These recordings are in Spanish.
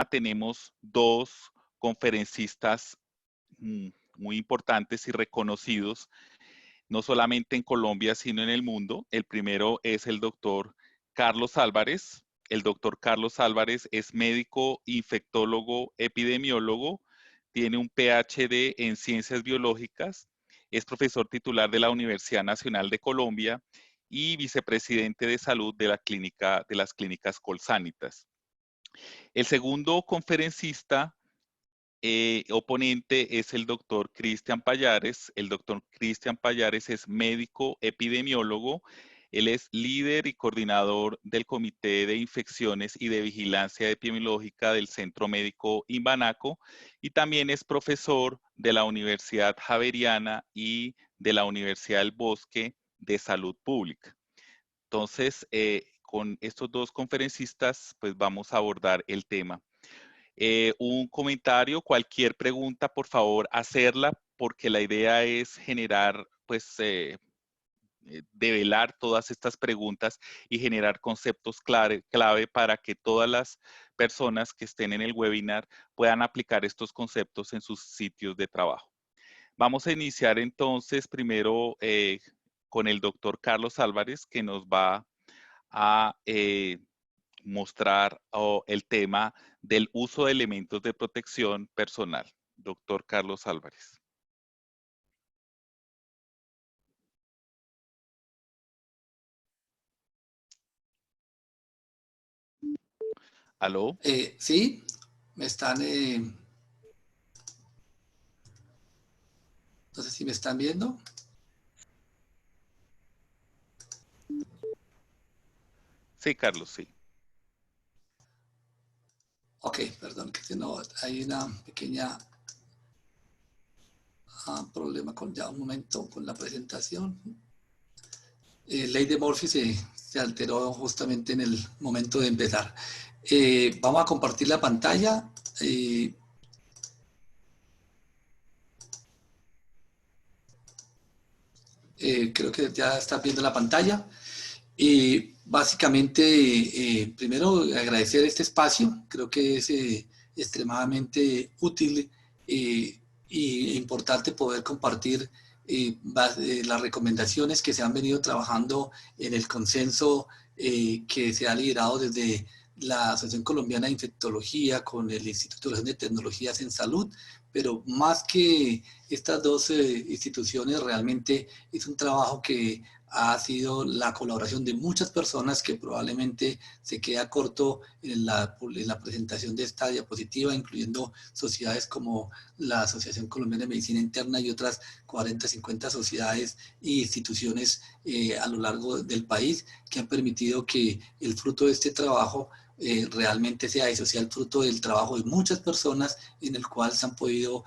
tenemos dos conferencistas muy importantes y reconocidos, no solamente en Colombia, sino en el mundo. El primero es el doctor Carlos Álvarez. El doctor Carlos Álvarez es médico, infectólogo, epidemiólogo, tiene un PhD en ciencias biológicas, es profesor titular de la Universidad Nacional de Colombia y vicepresidente de salud de las clínicas Colsanitas. El segundo conferencista oponente es el doctor Cristian Pallares. El doctor Cristian Pallares es médico epidemiólogo. Él es líder y coordinador del Comité de Infecciones y de Vigilancia Epidemiológica del Centro Médico Imbanaco y también es profesor de la Universidad Javeriana y de la Universidad del Bosque de Salud Pública. Entonces, con estos dos conferencistas, pues vamos a abordar el tema. Un comentario, cualquier pregunta, por favor, hacerla, porque la idea es generar, pues, develar todas estas preguntas y generar conceptos clave para que todas las personas que estén en el webinar puedan aplicar estos conceptos en sus sitios de trabajo. Vamos a iniciar entonces primero con el doctor Carlos Álvarez, que nos va a mostrar el tema del uso de elementos de protección personal. Doctor Carlos Álvarez. ¿Aló? Sí, me están, no sé si me están viendo. Sí, Carlos, sí. Ok, perdón, que no, hay una pequeña problema con ya un momento con la presentación. Ley de Murphy se alteró justamente en el momento de empezar. Vamos a compartir la pantalla. Creo que ya está viendo la pantalla. Básicamente, primero agradecer este espacio. Creo que es extremadamente útil e importante poder compartir las recomendaciones que se han venido trabajando en el consenso que se ha liderado desde la Asociación Colombiana de Infectología con el Instituto de Tecnologías en Salud, pero más que estas dos instituciones, realmente es un trabajo que ha sido la colaboración de muchas personas que probablemente se queda corto en la presentación de esta diapositiva, incluyendo sociedades como la Asociación Colombiana de Medicina Interna y otras 40, 50 sociedades e instituciones a lo largo del país que han permitido que el fruto de este trabajo realmente sea eso, sea el fruto del trabajo de muchas personas en el cual se han podido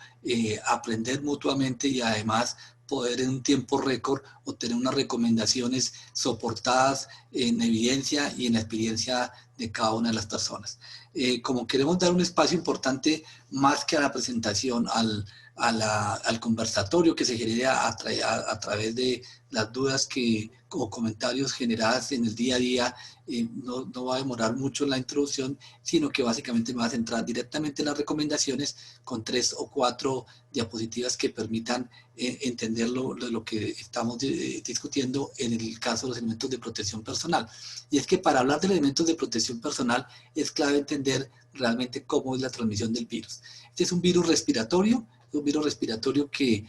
aprender mutuamente y además poder en un tiempo récord obtener unas recomendaciones soportadas en evidencia y en la experiencia de cada una de las personas. Como queremos dar un espacio importante más que a la presentación, al conversatorio que se genera a través de las dudas o comentarios generadas en el día a día, no va a demorar mucho en la introducción, sino que básicamente me va a centrar directamente en las recomendaciones con 3 o 4 diapositivas que permitan entender lo que estamos discutiendo en el caso de los elementos de protección personal. Y es que para hablar de elementos de protección personal es clave entender realmente cómo es la transmisión del virus. Este es un virus respiratorio que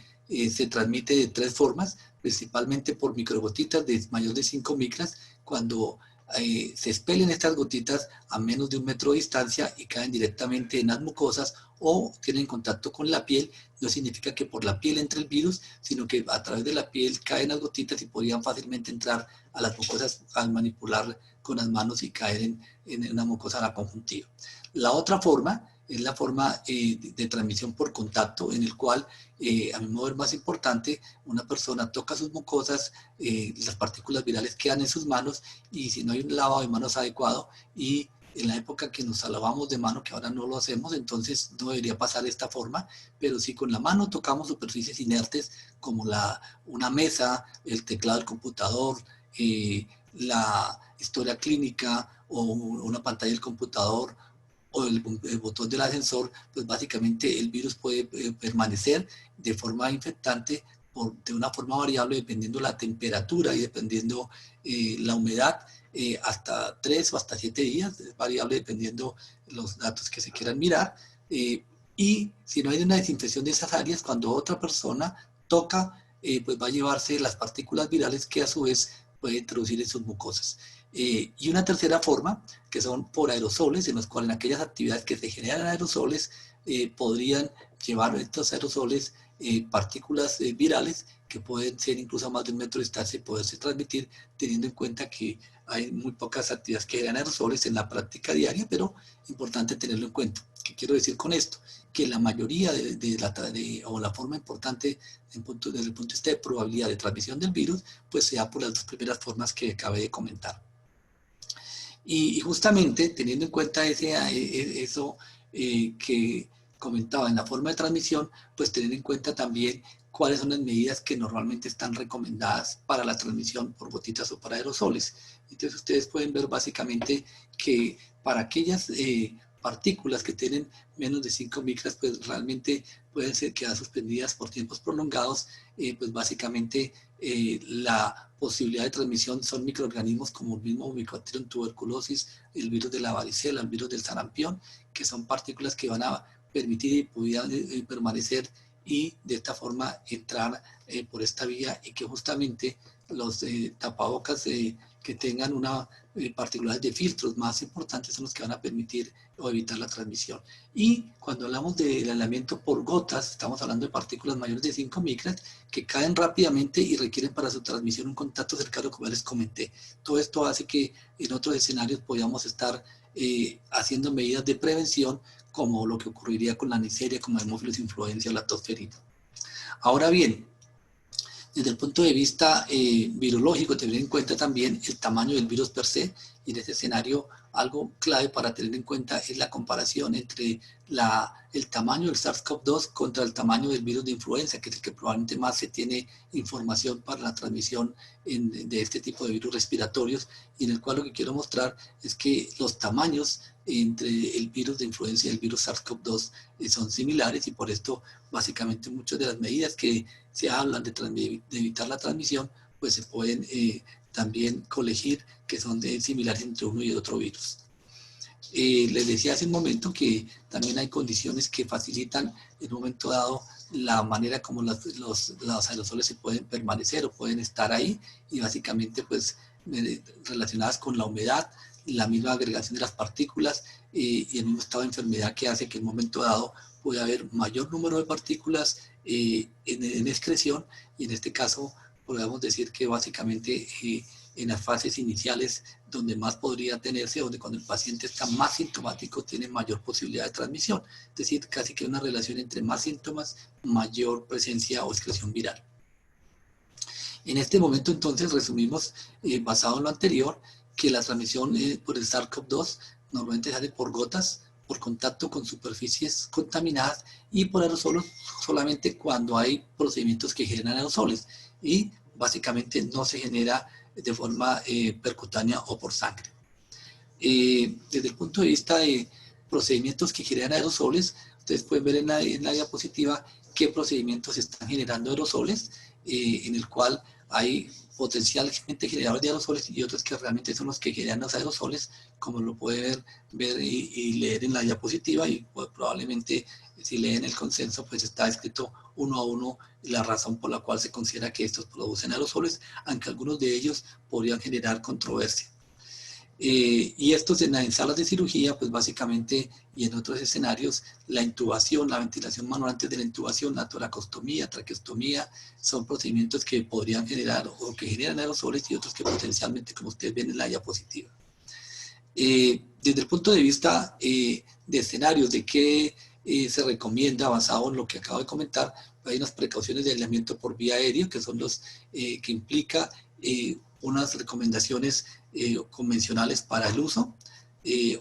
se transmite de 3 formas, principalmente por microgotitas de mayor de 5 micras, cuando se expelen estas gotitas a menos de 1 metro de distancia y caen directamente en las mucosas o tienen contacto con la piel. No significa que por la piel entre el virus, sino que a través de la piel caen las gotitas y podrían fácilmente entrar a las mucosas al manipular con las manos y caer en una mucosa a la conjuntiva. La otra forma es la forma de transmisión por contacto, en el cual, a mi modo de ver más importante, una persona toca sus mucosas, las partículas virales quedan en sus manos y si no hay un lavado de manos adecuado y en la época que nos lavamos de mano, que ahora no lo hacemos, entonces no debería pasar de esta forma, pero si con la mano tocamos superficies inertes como una mesa, el teclado del computador, la historia clínica o una pantalla del computador o el botón del ascensor, pues básicamente el virus puede permanecer de forma infectante de una forma variable dependiendo la temperatura y dependiendo la humedad, hasta 3 o hasta 7 días, es variable dependiendo los datos que se quieran mirar. Y si no hay una desinfección de esas áreas, cuando otra persona toca, pues va a llevarse las partículas virales que a su vez puede introducir en sus mucosas. Y una tercera forma, que son por aerosoles, en los cuales en aquellas actividades que se generan aerosoles, podrían llevar estos aerosoles partículas virales que pueden ser incluso a más de 1 metro de distancia y poderse transmitir, teniendo en cuenta que hay muy pocas actividades que generan aerosoles en la práctica diaria, pero importante tenerlo en cuenta. ¿Qué quiero decir con esto? Que la mayoría o la forma importante desde el punto de vista de probabilidad de transmisión del virus, pues sea por las dos primeras formas que acabé de comentar. Y justamente teniendo en cuenta eso que comentaba en la forma de transmisión, pues tener en cuenta también cuáles son las medidas que normalmente están recomendadas para la transmisión por gotitas o para aerosoles. Entonces ustedes pueden ver básicamente que para aquellas partículas que tienen menos de 5 micras, pues realmente pueden ser quedar suspendidas por tiempos prolongados, pues básicamente la posibilidad de transmisión son microorganismos como el mismo Mycobacterium tuberculosis, el virus de la varicela, el virus del sarampión, que son partículas que van a permitir y pudieran permanecer y de esta forma entrar por esta vía, y que justamente los tapabocas que tengan una particularidad de filtros más importantes son los que van a permitir o evitar la transmisión. Y cuando hablamos del aislamiento por gotas, estamos hablando de partículas mayores de 5 micras que caen rápidamente y requieren para su transmisión un contacto cercano, como les comenté. Todo esto hace que en otros escenarios podamos estar haciendo medidas de prevención, como lo que ocurriría con la Neisseria, como Haemophilus influenza o la tosferina. Ahora bien, desde el punto de vista virológico, tener en cuenta también el tamaño del virus per se, y en este escenario algo clave para tener en cuenta es la comparación entre el tamaño del SARS-CoV-2 contra el tamaño del virus de influenza, que es el que probablemente más se tiene información para la transmisión de este tipo de virus respiratorios, y en el cual lo que quiero mostrar es que los tamaños entre el virus de influenza y el virus SARS-CoV-2 son similares, y por esto básicamente muchas de las medidas que se hablan de evitar la transmisión, pues se pueden también colegir que son similares entre uno y otro virus. Les decía hace un momento que también hay condiciones que facilitan en un momento dado la manera como los aerosoles se pueden permanecer o pueden estar ahí, y básicamente pues relacionadas con la humedad, la misma agregación de las partículas y el mismo estado de enfermedad, que hace que en un momento dado puede haber mayor número de partículas en excreción, y en este caso podemos decir que básicamente en las fases iniciales donde más podría tenerse, donde cuando el paciente está más sintomático tiene mayor posibilidad de transmisión, es decir, casi que una relación entre más síntomas, mayor presencia o excreción viral. En este momento entonces resumimos, basado en lo anterior, que la transmisión por el SARS-CoV-2 normalmente sale por gotas, por contacto con superficies contaminadas, y por aerosoles solamente cuando hay procedimientos que generan aerosoles, y básicamente no se genera de forma percutánea o por sangre. Desde el punto de vista de procedimientos que generan aerosoles, ustedes pueden ver en la diapositiva qué procedimientos están generando aerosoles, en el cual hay potencialmente generadores de aerosoles y otros que realmente son los que generan los aerosoles, como lo puede ver y leer en la diapositiva, y pues, probablemente si leen el consenso pues está escrito uno a uno la razón por la cual se considera que estos producen aerosoles, aunque algunos de ellos podrían generar controversia. Y estos en salas de cirugía, pues básicamente, y en otros escenarios, la intubación, la ventilación manual antes de la intubación, la toracostomía, traqueostomía, son procedimientos que podrían generar o que generan aerosoles, y otros que potencialmente, como ustedes ven en la diapositiva. Desde el punto de vista de escenarios, de qué se recomienda basado en lo que acabo de comentar, hay unas precauciones de aislamiento por vía aérea, que son los que implica unas recomendaciones convencionales para el uso,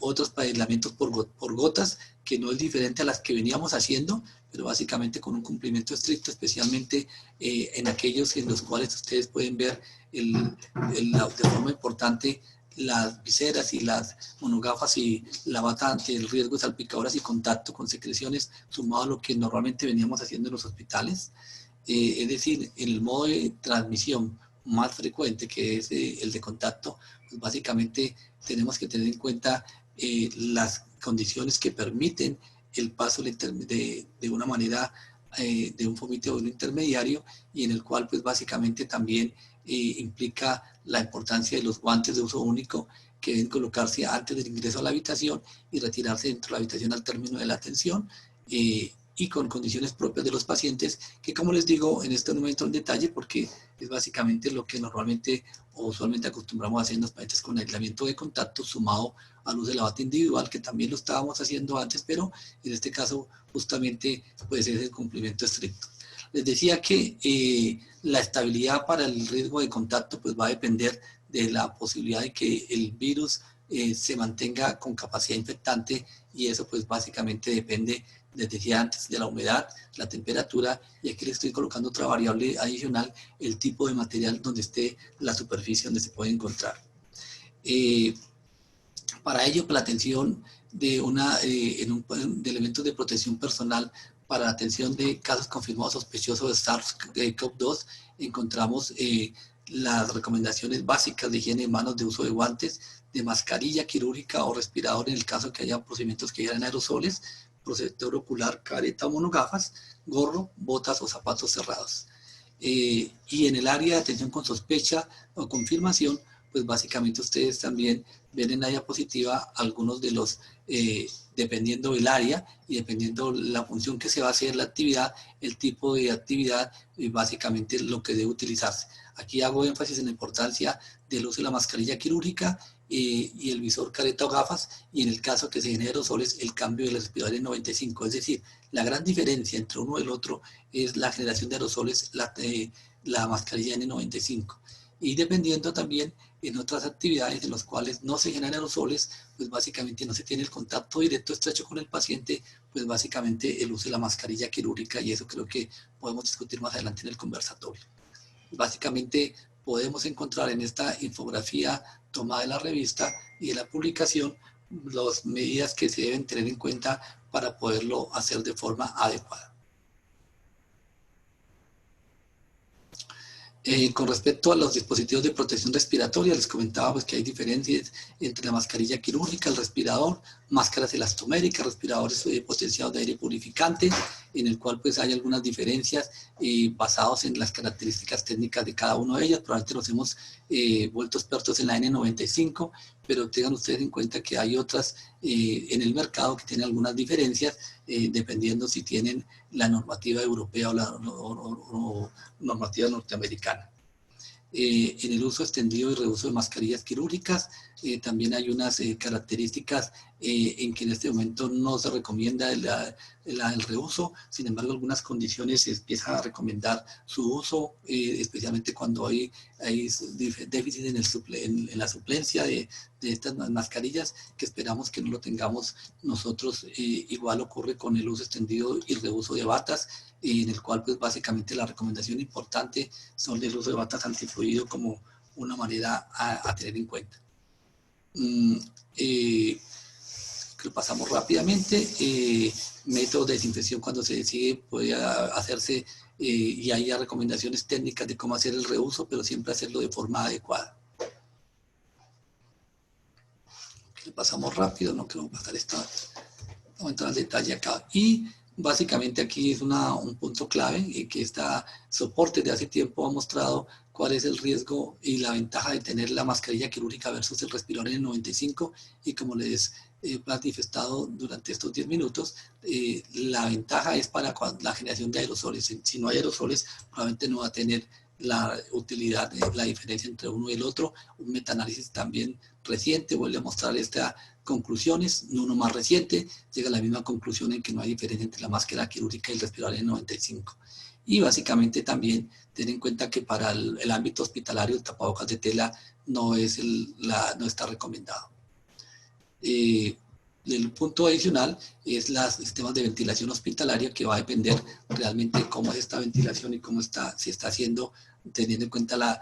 otros para aislamientos por gotas, que no es diferente a las que veníamos haciendo, pero básicamente con un cumplimiento estricto, especialmente en aquellos en los cuales ustedes pueden ver de forma importante las viseras y las monogafas y la bata ante el riesgo de salpicaduras y contacto con secreciones, sumado a lo que normalmente veníamos haciendo en los hospitales. Es decir, el modo de transmisión más frecuente, que es el de contacto, pues básicamente tenemos que tener en cuenta las condiciones que permiten el paso de una manera de un fomito de un intermediario, y en el cual pues básicamente también implica la importancia de los guantes de uso único que deben colocarse antes del ingreso a la habitación y retirarse dentro de la habitación al término de la atención, y con condiciones propias de los pacientes, que como les digo, en este momento en detalle, porque es básicamente lo que normalmente o usualmente acostumbramos a hacer en los pacientes con aislamiento de contacto, sumado al uso de la bata individual, que también lo estábamos haciendo antes, pero en este caso justamente puede ser el cumplimiento estricto. Les decía que la estabilidad para el riesgo de contacto pues va a depender de la posibilidad de que el virus se mantenga con capacidad infectante, y eso pues básicamente depende, les decía antes, de la humedad, la temperatura, y aquí le estoy colocando otra variable adicional, el tipo de material donde esté la superficie donde se puede encontrar. Para ello, para la atención de de elementos de protección personal, para la atención de casos confirmados sospechosos de SARS-CoV-2, encontramos las recomendaciones básicas de higiene de manos, de uso de guantes, de mascarilla quirúrgica o respirador en el caso que haya procedimientos que hieran aerosoles, protector ocular, careta o monogafas, gorro, botas o zapatos cerrados. Y en el área de atención con sospecha o confirmación, pues básicamente ustedes también ven en la diapositiva algunos de los, dependiendo del área y dependiendo la función que se va a hacer, la actividad, el tipo de actividad y básicamente lo que debe utilizarse. Aquí hago énfasis en la importancia del uso de la mascarilla quirúrgica y el visor, careta o gafas, y en el caso que se genere aerosoles, el cambio del respirador N95. Es decir, la gran diferencia entre uno y el otro es la generación de aerosoles, la mascarilla N95. Y dependiendo también en otras actividades en las cuales no se generan aerosoles, pues básicamente no se tiene el contacto directo estrecho con el paciente, pues básicamente el uso de la mascarilla quirúrgica, y eso creo que podemos discutir más adelante en el conversatorio. Básicamente podemos encontrar en esta infografía tomada de la revista y de la publicación las medidas que se deben tener en cuenta para poderlo hacer de forma adecuada. Con respecto a los dispositivos de protección respiratoria, les comentaba pues, que hay diferencias entre la mascarilla quirúrgica, el respirador, máscaras elastoméricas, respiradores potenciados de aire purificante, en el cual pues, hay algunas diferencias basadas en las características técnicas de cada uno de ellas. Probablemente nos hemos vuelto expertos en la N95, pero tengan ustedes en cuenta que hay otras en el mercado que tienen algunas diferencias, dependiendo si tienen la normativa europea o la normativa norteamericana. En el uso extendido y reuso de mascarillas quirúrgicas, también hay unas características en que en este momento no se recomienda el reuso. Sin embargo, algunas condiciones se empieza a recomendar su uso, especialmente cuando hay déficit en la suplencia de estas mascarillas, que esperamos que no lo tengamos nosotros. Igual ocurre con el uso extendido y reuso de batas, en el cual pues básicamente la recomendación importante son el uso de batas antifluido como una manera a tener en cuenta. Que lo pasamos rápidamente. Métodos de desinfección cuando se decide puede hacerse, y hay recomendaciones técnicas de cómo hacer el reuso, pero siempre hacerlo de forma adecuada. Que lo pasamos rápido, no quiero pasar esto, vamos a entrar al detalle acá. Y básicamente aquí es un punto clave, que está soporte de hace tiempo ha mostrado cuál es el riesgo y la ventaja de tener la mascarilla quirúrgica versus el respirador N95, y como les he manifestado durante estos 10 minutos, la ventaja es para la generación de aerosoles. Si no hay aerosoles, probablemente no va a tener la utilidad, la diferencia entre uno y el otro. Un metaanálisis también reciente vuelve a mostrar estas conclusiones, uno más reciente llega a la misma conclusión en que no hay diferencia entre la máscara quirúrgica y el respirador N95. Y básicamente también tener en cuenta que para el ámbito hospitalario el tapabocas de tela no está recomendado. El punto adicional es los sistemas de ventilación hospitalaria, que va a depender realmente de cómo es esta ventilación y cómo se está haciendo, teniendo en cuenta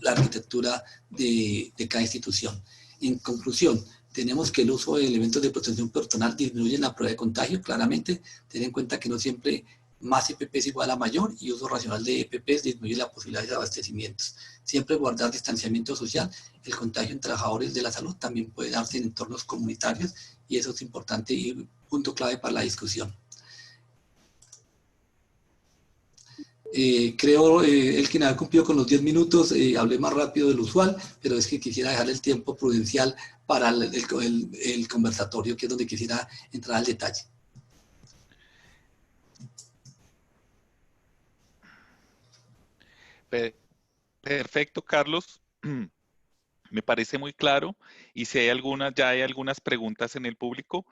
la arquitectura de cada institución. En conclusión, tenemos que el uso de elementos de protección personal disminuye la probabilidad de contagio, claramente. Ten en cuenta que no siempre más EPP es igual a mayor y uso racional de EPPs disminuye la posibilidad de abastecimientos. Siempre guardar distanciamiento social. El contagio en trabajadores de la salud también puede darse en entornos comunitarios y eso es importante y punto clave para la discusión. Creo, Elkin, haber cumplido con los 10 minutos, hablé más rápido del usual, pero es que quisiera dejar el tiempo prudencial para el conversatorio, que es donde quisiera entrar al detalle. Perfecto, Carlos. Me parece muy claro y si hay algunas, ya hay algunas preguntas en el público,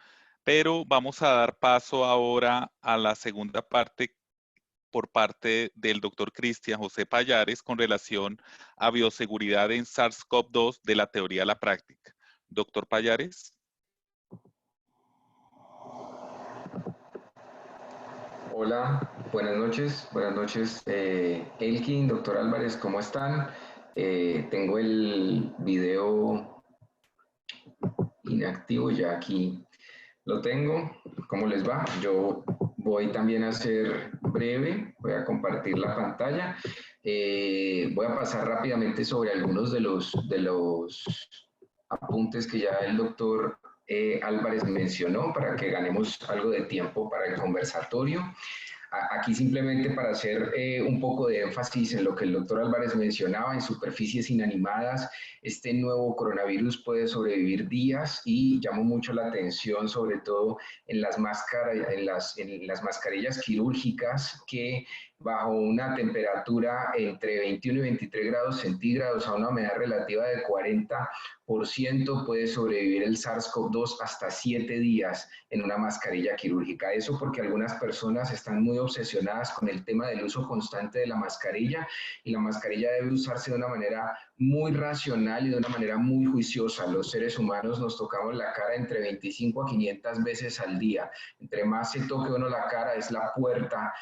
pero vamos a dar paso ahora a la segunda parte por parte del doctor Cristian José Pallares con relación a bioseguridad en SARS-CoV-2 de la teoría a la práctica. Doctor Pallares. Hola, buenas noches, Elkin, doctor Álvarez, ¿cómo están? Tengo el video inactivo, ya aquí lo tengo. ¿Cómo les va? Yo voy también a ser breve, voy a compartir la pantalla. Voy a pasar rápidamente sobre algunos de los apuntes que ya el doctor Álvarez mencionó para que ganemos algo de tiempo para el conversatorio. Aquí simplemente para hacer un poco de énfasis en lo que el doctor Álvarez mencionaba, en superficies inanimadas, este nuevo coronavirus puede sobrevivir días y llamó mucho la atención sobre todo en las mascarillas quirúrgicas que bajo una temperatura entre 21 y 23 grados centígrados a una humedad relativa de 40% puede sobrevivir el SARS-CoV-2 hasta 7 días en una mascarilla quirúrgica. Eso porque algunas personas están muy obsesionadas con el tema del uso constante de la mascarilla y la mascarilla debe usarse de una manera muy racional y de una manera muy juiciosa. Los seres humanos nos tocamos la cara entre 25 a 500 veces al día. Entre más se toque uno la cara es la puerta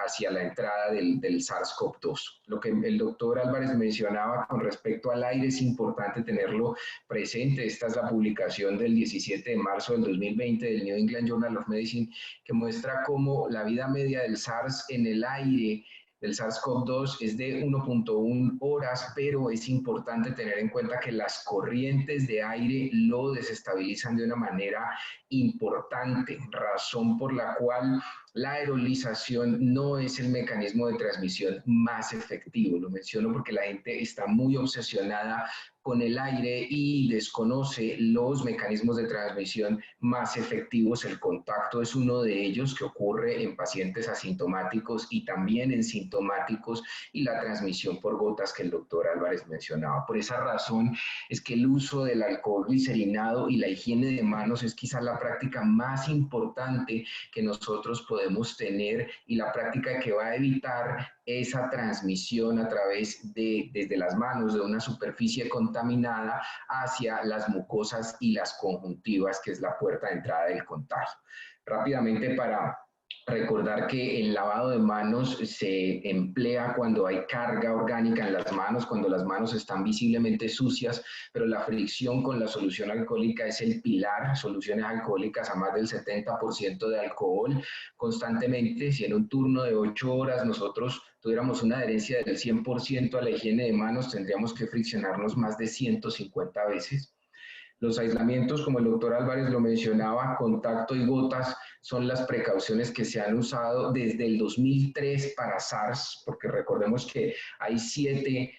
hacia la entrada del SARS-CoV-2. Lo que el doctor Álvarez mencionaba con respecto al aire es importante tenerlo presente. Esta es la publicación del 17 de marzo del 2020 del New England Journal of Medicine que muestra cómo la vida media del SARS en el aire del SARS-CoV-2 es de 1.1 horas, pero es importante tener en cuenta que las corrientes de aire lo desestabilizan de una manera importante, razón por la cual la aerolización no es el mecanismo de transmisión más efectivo. Lo menciono porque la gente está muy obsesionada con el aire y desconoce los mecanismos de transmisión más efectivos. El contacto es uno de ellos que ocurre en pacientes asintomáticos y también en sintomáticos y la transmisión por gotas que el doctor Álvarez mencionaba. Por esa razón es que el uso del alcohol glicerinado y la higiene de manos es quizá la práctica más importante que nosotros podemos tener y la práctica que va a evitar esa transmisión a través de, desde las manos de una superficie contaminada hacia las mucosas y las conjuntivas, que es la puerta de entrada del contagio. Rápidamente para recordar que el lavado de manos se emplea cuando hay carga orgánica en las manos, cuando las manos están visiblemente sucias, pero la fricción con la solución alcohólica es el pilar, soluciones alcohólicas a más del 70% de alcohol constantemente. Si en un turno de 8 horas nosotros tuviéramos una adherencia del 100% a la higiene de manos, tendríamos que friccionarnos más de 150 veces. Los aislamientos, como el doctor Álvarez lo mencionaba, contacto y gotas, son las precauciones que se han usado desde el 2003 para SARS, porque recordemos que hay 7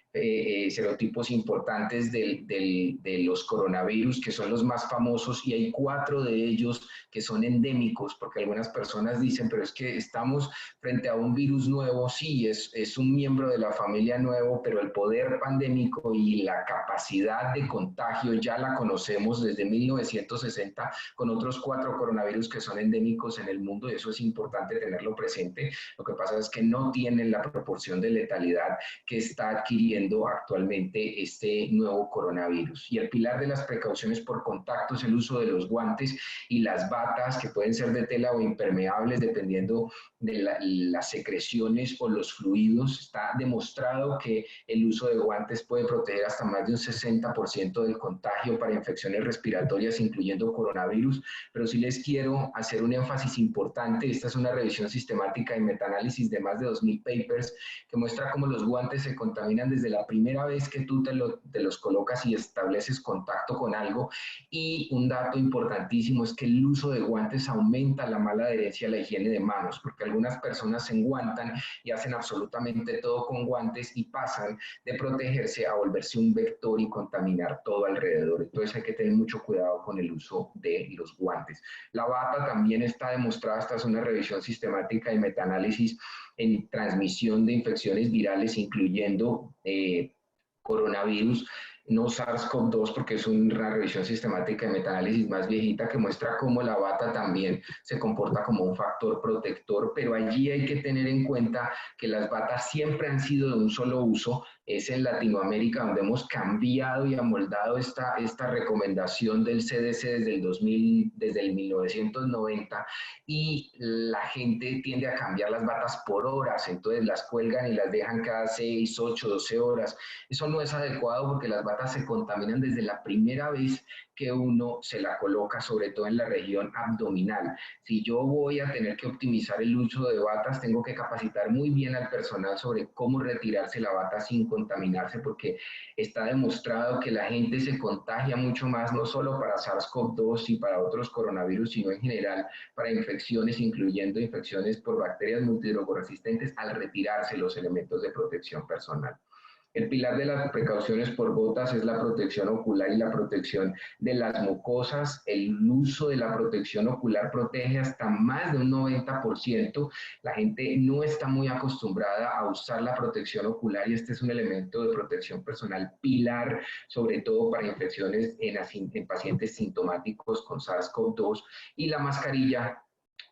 serotipos importantes de los coronavirus, que son los más famosos, y hay 4 de ellos que son endémicos, porque algunas personas dicen, pero es que estamos frente a un virus nuevo. Sí, es un miembro de la familia nuevo, pero el poder pandémico y la capacidad de contagio ya la conocemos desde 1960 con otros 4 coronavirus que son endémicos en el mundo, y eso es importante tenerlo presente. Lo que pasa es que no tienen la proporción de letalidad que está adquiriendo viviendo actualmente este nuevo coronavirus. Y el pilar de las precauciones por contacto es el uso de los guantes y las batas, que pueden ser de tela o impermeables, dependiendo de las secreciones o los fluidos. Está demostrado que el uso de guantes puede proteger hasta más de un 60% del contagio para infecciones respiratorias, incluyendo coronavirus, pero sí les quiero hacer un énfasis importante. Esta es una revisión sistemática y metaanálisis de más de 2.000 papers que muestra cómo los guantes se contaminan desde la primera vez que tú te los colocas y estableces contacto con algo. Y un dato importantísimo es que el uso de guantes aumenta la mala adherencia a la higiene de manos, porque algunas personas se enguantan y hacen absolutamente todo con guantes y pasan de protegerse a volverse un vector y contaminar todo alrededor. Entonces hay que tener mucho cuidado con el uso de los guantes. La bata también está demostrada, esta es una revisión sistemática y metaanálisis en transmisión de infecciones virales, incluyendo coronavirus, no SARS-CoV-2, porque es una revisión sistemática de metaanálisis más viejita que muestra cómo la bata también se comporta como un factor protector, pero allí hay que tener en cuenta que las batas siempre han sido de un solo uso. Es en Latinoamérica donde hemos cambiado y amoldado esta recomendación del CDC desde el 1990, y la gente tiende a cambiar las batas por horas, entonces las cuelgan y las dejan cada 6, 8, 12 horas. Eso no es adecuado porque las batas se contaminan desde la primera vez que uno se la coloca, sobre todo en la región abdominal. Si yo voy a tener que optimizar el uso de batas, tengo que capacitar muy bien al personal sobre cómo retirarse la bata sin contaminarse, porque está demostrado que la gente se contagia mucho más, no solo para SARS-CoV-2 y para otros coronavirus, sino en general para infecciones, incluyendo infecciones por bacterias multidrogoresistentes, al retirarse los elementos de protección personal. El pilar de las precauciones por gotas es la protección ocular y la protección de las mucosas. El uso de la protección ocular protege hasta más de un 90%. La gente no está muy acostumbrada a usar la protección ocular y este es un elemento de protección personal pilar, sobre todo para infecciones en pacientes sintomáticos con SARS-CoV-2. Y la mascarilla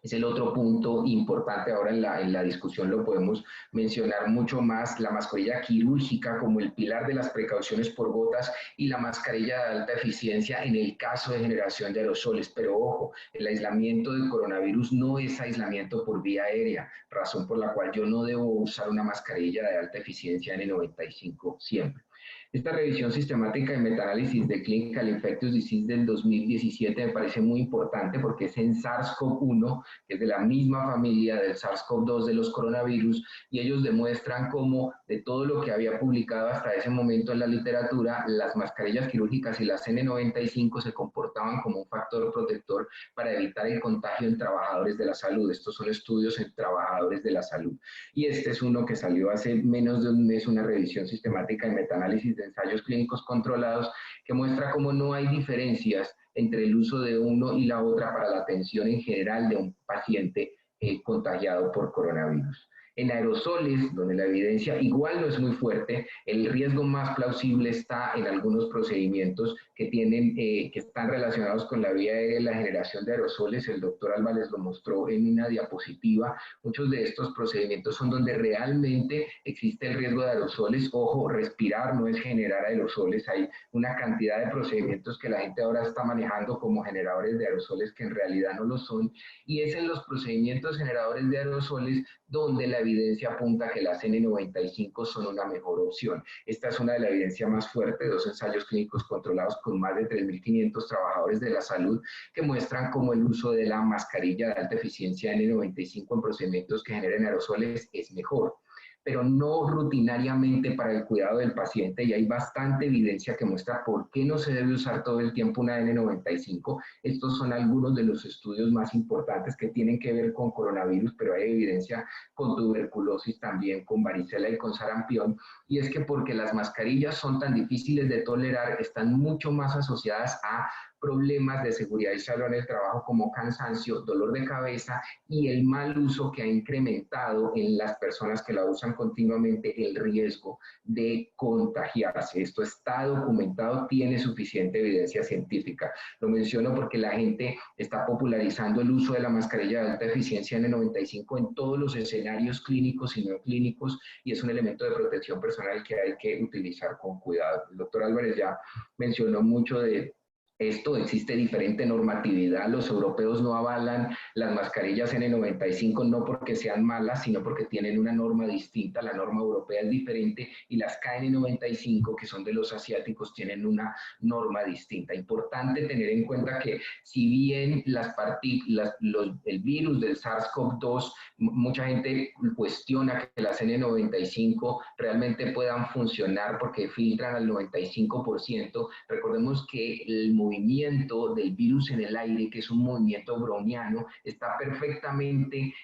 es el otro punto importante. Ahora en la discusión lo podemos mencionar mucho más, la mascarilla quirúrgica como el pilar de las precauciones por gotas y la mascarilla de alta eficiencia en el caso de generación de aerosoles. Pero ojo, el aislamiento del coronavirus no es aislamiento por vía aérea, razón por la cual yo no debo usar una mascarilla de alta eficiencia N95 siempre. Esta revisión sistemática de metaanálisis de Clinical Infectious Disease del 2017 me parece muy importante porque es en SARS-CoV-1, que es de la misma familia del SARS-CoV-2 de los coronavirus, y ellos demuestran cómo de todo lo que había publicado hasta ese momento en la literatura, las mascarillas quirúrgicas y las N95 se comportaban como un factor protector para evitar el contagio en trabajadores de la salud. Estos son estudios en trabajadores de la salud. Y este es uno que salió hace menos de un mes, una revisión sistemática de metaanálisis de ensayos clínicos controlados que muestra cómo no hay diferencias entre el uso de uno y la otra para la atención en general de un paciente contagiado por coronavirus. En aerosoles, donde la evidencia igual no es muy fuerte, el riesgo más plausible está en algunos procedimientos que están relacionados con la vía aérea y la generación de aerosoles. El doctor Álvarez lo mostró en una diapositiva. Muchos de estos procedimientos son donde realmente existe el riesgo de aerosoles. Ojo, respirar no es generar aerosoles. Hay una cantidad de procedimientos que la gente ahora está manejando como generadores de aerosoles que en realidad no lo son. Y es en los procedimientos generadores de aerosoles donde la evidencia apunta que las N95 son una mejor opción. Esta es una de la evidencia más fuerte, 2 ensayos clínicos controlados con más de 3.500 trabajadores de la salud que muestran cómo el uso de la mascarilla de alta eficiencia N95 en procedimientos que generen aerosoles es mejor, pero no rutinariamente para el cuidado del paciente, y hay bastante evidencia que muestra por qué no se debe usar todo el tiempo una N95. Estos son algunos de los estudios más importantes que tienen que ver con coronavirus, pero hay evidencia con tuberculosis también, con varicela y con sarampión, y es que porque las mascarillas son tan difíciles de tolerar, están mucho más asociadas a problemas de seguridad y salud en el trabajo como cansancio, dolor de cabeza y el mal uso que ha incrementado en las personas que la usan continuamente el riesgo de contagiarse. Esto está documentado, tiene suficiente evidencia científica. Lo menciono porque la gente está popularizando el uso de la mascarilla de alta eficiencia N95 en todos los escenarios clínicos y no clínicos, y es un elemento de protección personal que hay que utilizar con cuidado. El doctor Álvarez ya mencionó mucho de esto, existe diferente normatividad, los europeos no avalan las mascarillas N95 no porque sean malas, sino porque tienen una norma distinta, la norma europea es diferente y las KN95, que son de los asiáticos, tienen una norma distinta. Importante tener en cuenta que si bien las partículas, el virus del SARS-CoV-2, mucha gente cuestiona que las N95 realmente puedan funcionar porque filtran al 95%, recordemos que el movimiento del virus en el aire, que es un movimiento browniano, está perfectamente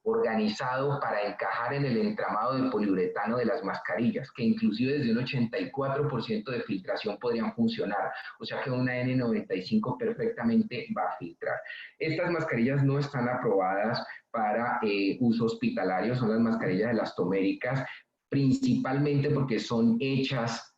organizado para encajar en el entramado de poliuretano de las mascarillas, que inclusive desde un 84% de filtración podrían funcionar, o sea que una N95 perfectamente va a filtrar. Estas mascarillas no están aprobadas para uso hospitalario, son las mascarillas elastoméricas, principalmente porque son hechas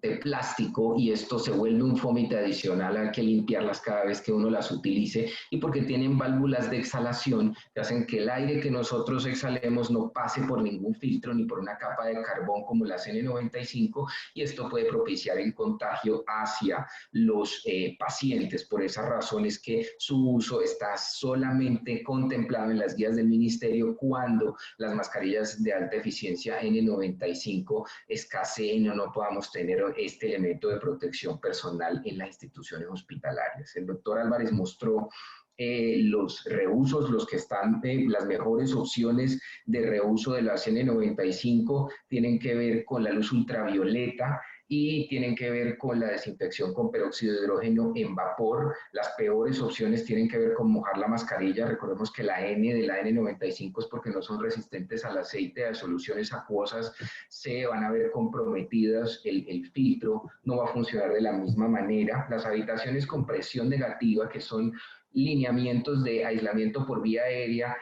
de plástico y esto se vuelve un fómite adicional, hay que limpiarlas cada vez que uno las utilice, y porque tienen válvulas de exhalación que hacen que el aire que nosotros exhalemos no pase por ningún filtro ni por una capa de carbón como las N95, y esto puede propiciar el contagio hacia los pacientes. Por esas razones que su uso está solamente contemplado en las guías del ministerio cuando las mascarillas de alta eficiencia N95 escaseen o no podamos tener este elemento de protección personal en las instituciones hospitalarias. El doctor Álvarez mostró los reusos, los que están, las mejores opciones de reuso de las N95 tienen que ver con la luz ultravioleta y tienen que ver con la desinfección con peróxido de hidrógeno en vapor. Las peores opciones tienen que ver con mojar la mascarilla. Recordemos que la N de la N95 es porque no son resistentes al aceite, a soluciones acuosas, se van a ver comprometidas, el filtro no va a funcionar de la misma manera. Las habitaciones con presión negativa, que son lineamientos de aislamiento por vía aérea,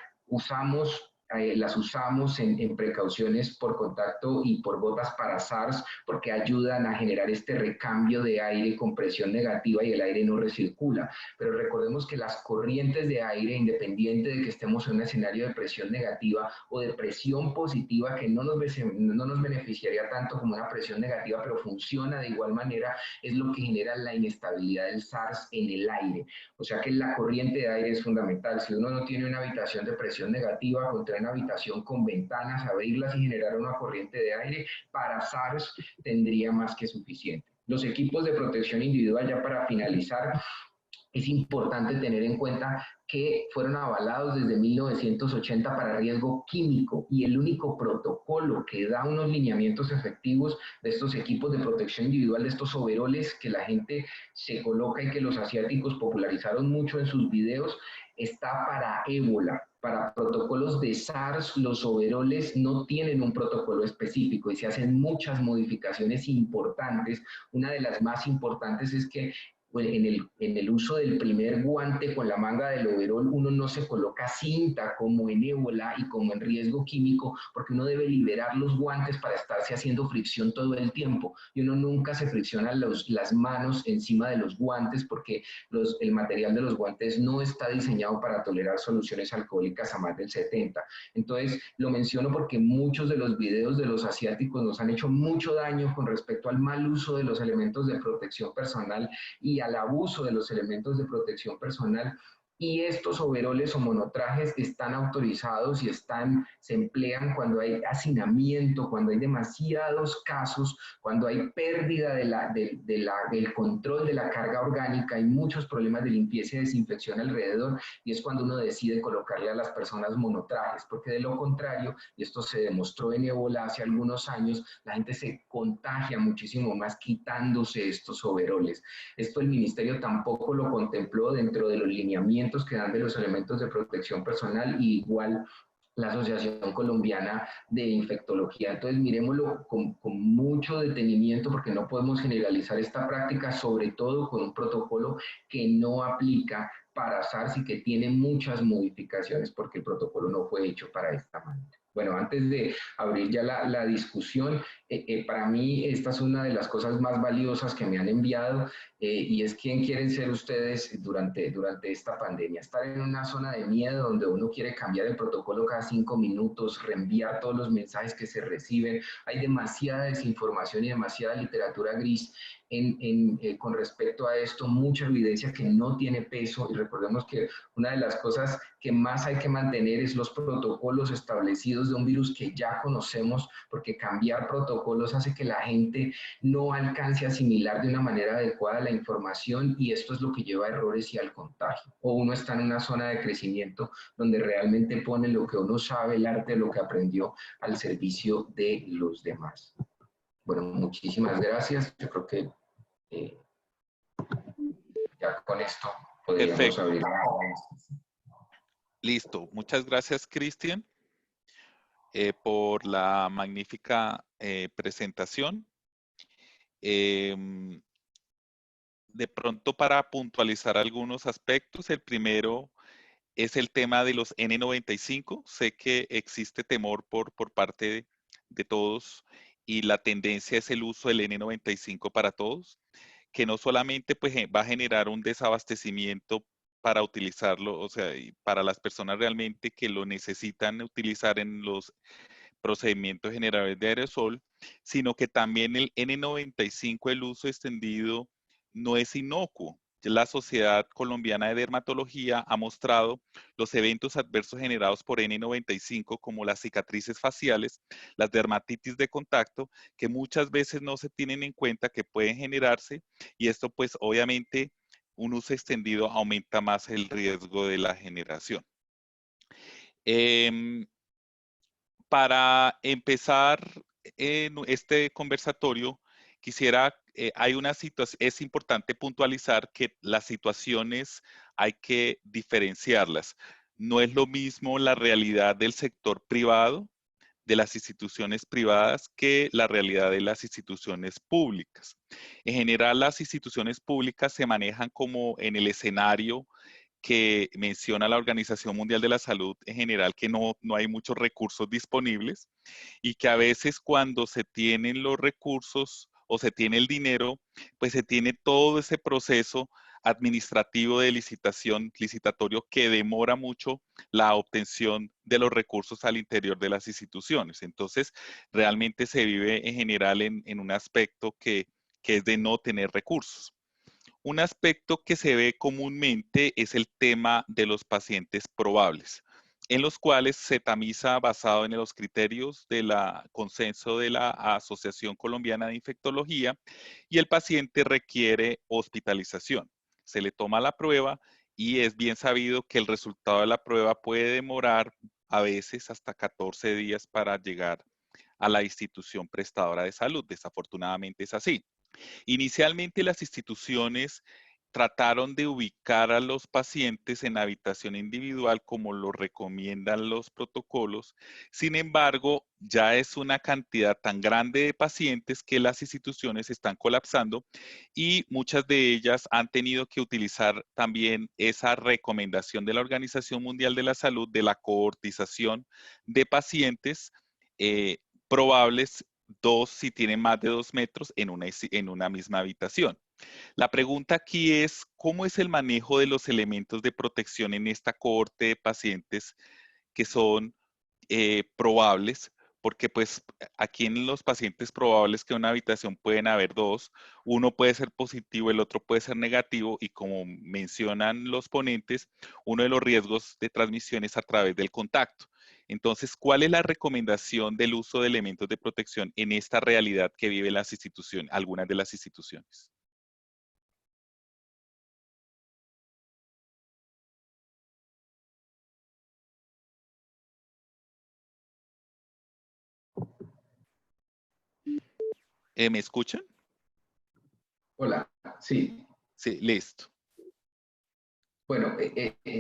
las usamos en precauciones por contacto y por gotas para SARS porque ayudan a generar este recambio de aire con presión negativa y el aire no recircula. Pero recordemos que las corrientes de aire, independiente de que estemos en un escenario de presión negativa o de presión positiva, que no nos beneficiaría tanto como una presión negativa, pero funciona de igual manera, es lo que genera la inestabilidad del SARS en el aire. O sea que la corriente de aire es fundamental. Si uno no tiene una habitación de presión negativa, contra una habitación con ventanas, abrirlas y generar una corriente de aire, para SARS tendría más que suficiente. Los equipos de protección individual, ya para finalizar, es importante tener en cuenta que fueron avalados desde 1980 para riesgo químico y el único protocolo que da unos lineamientos efectivos de estos equipos de protección individual, de estos overoles que la gente se coloca y que los asiáticos popularizaron mucho en sus videos, está para ébola. Para protocolos de SARS, los overoles no tienen un protocolo específico y se hacen muchas modificaciones importantes. Una de las más importantes es que en el uso del primer guante con la manga del overol, uno no se coloca cinta como en ébola y como en riesgo químico, porque uno debe liberar los guantes para estarse haciendo fricción todo el tiempo. Y uno nunca se fricciona las manos encima de los guantes porque el material de los guantes no está diseñado para tolerar soluciones alcohólicas a más del 70. Entonces, lo menciono porque muchos de los videos de los asiáticos nos han hecho mucho daño con respecto al mal uso de los elementos de protección personal y al abuso de los elementos de protección personal, y estos overoles o monotrajes están autorizados y se emplean cuando hay hacinamiento, cuando hay demasiados casos, cuando hay pérdida del control de la carga orgánica, hay muchos problemas de limpieza y desinfección alrededor, y es cuando uno decide colocarle a las personas monotrajes, porque de lo contrario, y esto se demostró en ébola hace algunos años, la gente se contagia muchísimo más quitándose estos overoles. Esto el ministerio tampoco lo contempló dentro de los lineamientos que dan de los elementos de protección personal, y igual la Asociación Colombiana de Infectología. Entonces, miremoslo con mucho detenimiento porque no podemos generalizar esta práctica, sobre todo con un protocolo que no aplica para SARS y que tiene muchas modificaciones porque el protocolo no fue hecho para esta manera. Bueno, antes de abrir ya la discusión, para mí esta es una de las cosas más valiosas que me han enviado y es quién quieren ser ustedes durante esta pandemia. Estar en una zona de miedo donde uno quiere cambiar el protocolo cada 5 minutos, reenviar todos los mensajes que se reciben. Hay demasiada desinformación y demasiada literatura gris con respecto a esto, mucha evidencia que no tiene peso y recordemos que una de las cosas que más hay que mantener es los protocolos establecidos de un virus que ya conocemos, porque cambiar protocolos hace que la gente no alcance a asimilar de una manera adecuada la información y esto es lo que lleva a errores y al contagio. O uno está en una zona de crecimiento donde realmente pone lo que uno sabe, el arte de lo que aprendió al servicio de los demás. Bueno, muchísimas gracias. Yo creo que ya con esto podríamos Perfecto. abrir. Listo. Muchas gracias, Cristian, por la magnífica presentación. De pronto, para puntualizar algunos aspectos, el primero es el tema de los N95. Sé que existe temor por parte de todos y la tendencia es el uso del N95 para todos, que no solamente pues, va a generar un desabastecimiento para utilizarlo, o sea, para las personas realmente que lo necesitan utilizar en los procedimientos generadores de aerosol, sino que también el N95, el uso extendido, no es inocuo. La Sociedad Colombiana de Dermatología ha mostrado los eventos adversos generados por N95 como las cicatrices faciales, las dermatitis de contacto, que muchas veces no se tienen en cuenta que pueden generarse y esto pues obviamente un uso extendido aumenta más el riesgo de la generación. Para empezar en este conversatorio, quisiera, hay una situación, es importante puntualizar que las situaciones hay que diferenciarlas. No es lo mismo la realidad del sector privado, de las instituciones privadas, que la realidad de las instituciones públicas. En general, las instituciones públicas se manejan como en el escenario que menciona la Organización Mundial de la Salud en general, que no hay muchos recursos disponibles y que a veces cuando se tienen los recursos o se tiene el dinero, pues se tiene todo ese proceso administrativo de licitatorio que demora mucho la obtención de los recursos al interior de las instituciones. Entonces, realmente se vive en general en un aspecto que es de no tener recursos. Un aspecto que se ve comúnmente es el tema de los pacientes probables, en los cuales se tamiza basado en los criterios del consenso de la Asociación Colombiana de Infectología y el paciente requiere hospitalización. Se le toma la prueba y es bien sabido que el resultado de la prueba puede demorar a veces hasta 14 días para llegar a la institución prestadora de salud. Desafortunadamente es así. Inicialmente las instituciones trataron de ubicar a los pacientes en habitación individual como lo recomiendan los protocolos. Sin embargo, ya es una cantidad tan grande de pacientes que las instituciones están colapsando y muchas de ellas han tenido que utilizar también esa recomendación de la Organización Mundial de la Salud de la cohortización de pacientes probables, dos si tienen más de 2 metros en una misma habitación. La pregunta aquí es, ¿cómo es el manejo de los elementos de protección en esta cohorte de pacientes que son probables? Porque pues aquí en los pacientes probables que en una habitación pueden haber dos, uno puede ser positivo, el otro puede ser negativo y como mencionan los ponentes, uno de los riesgos de transmisión es a través del contacto. Entonces, ¿cuál es la recomendación del uso de elementos de protección en esta realidad que viven las instituciones, algunas de las instituciones? ¿Me escuchan? Hola, sí. Sí, listo. Bueno,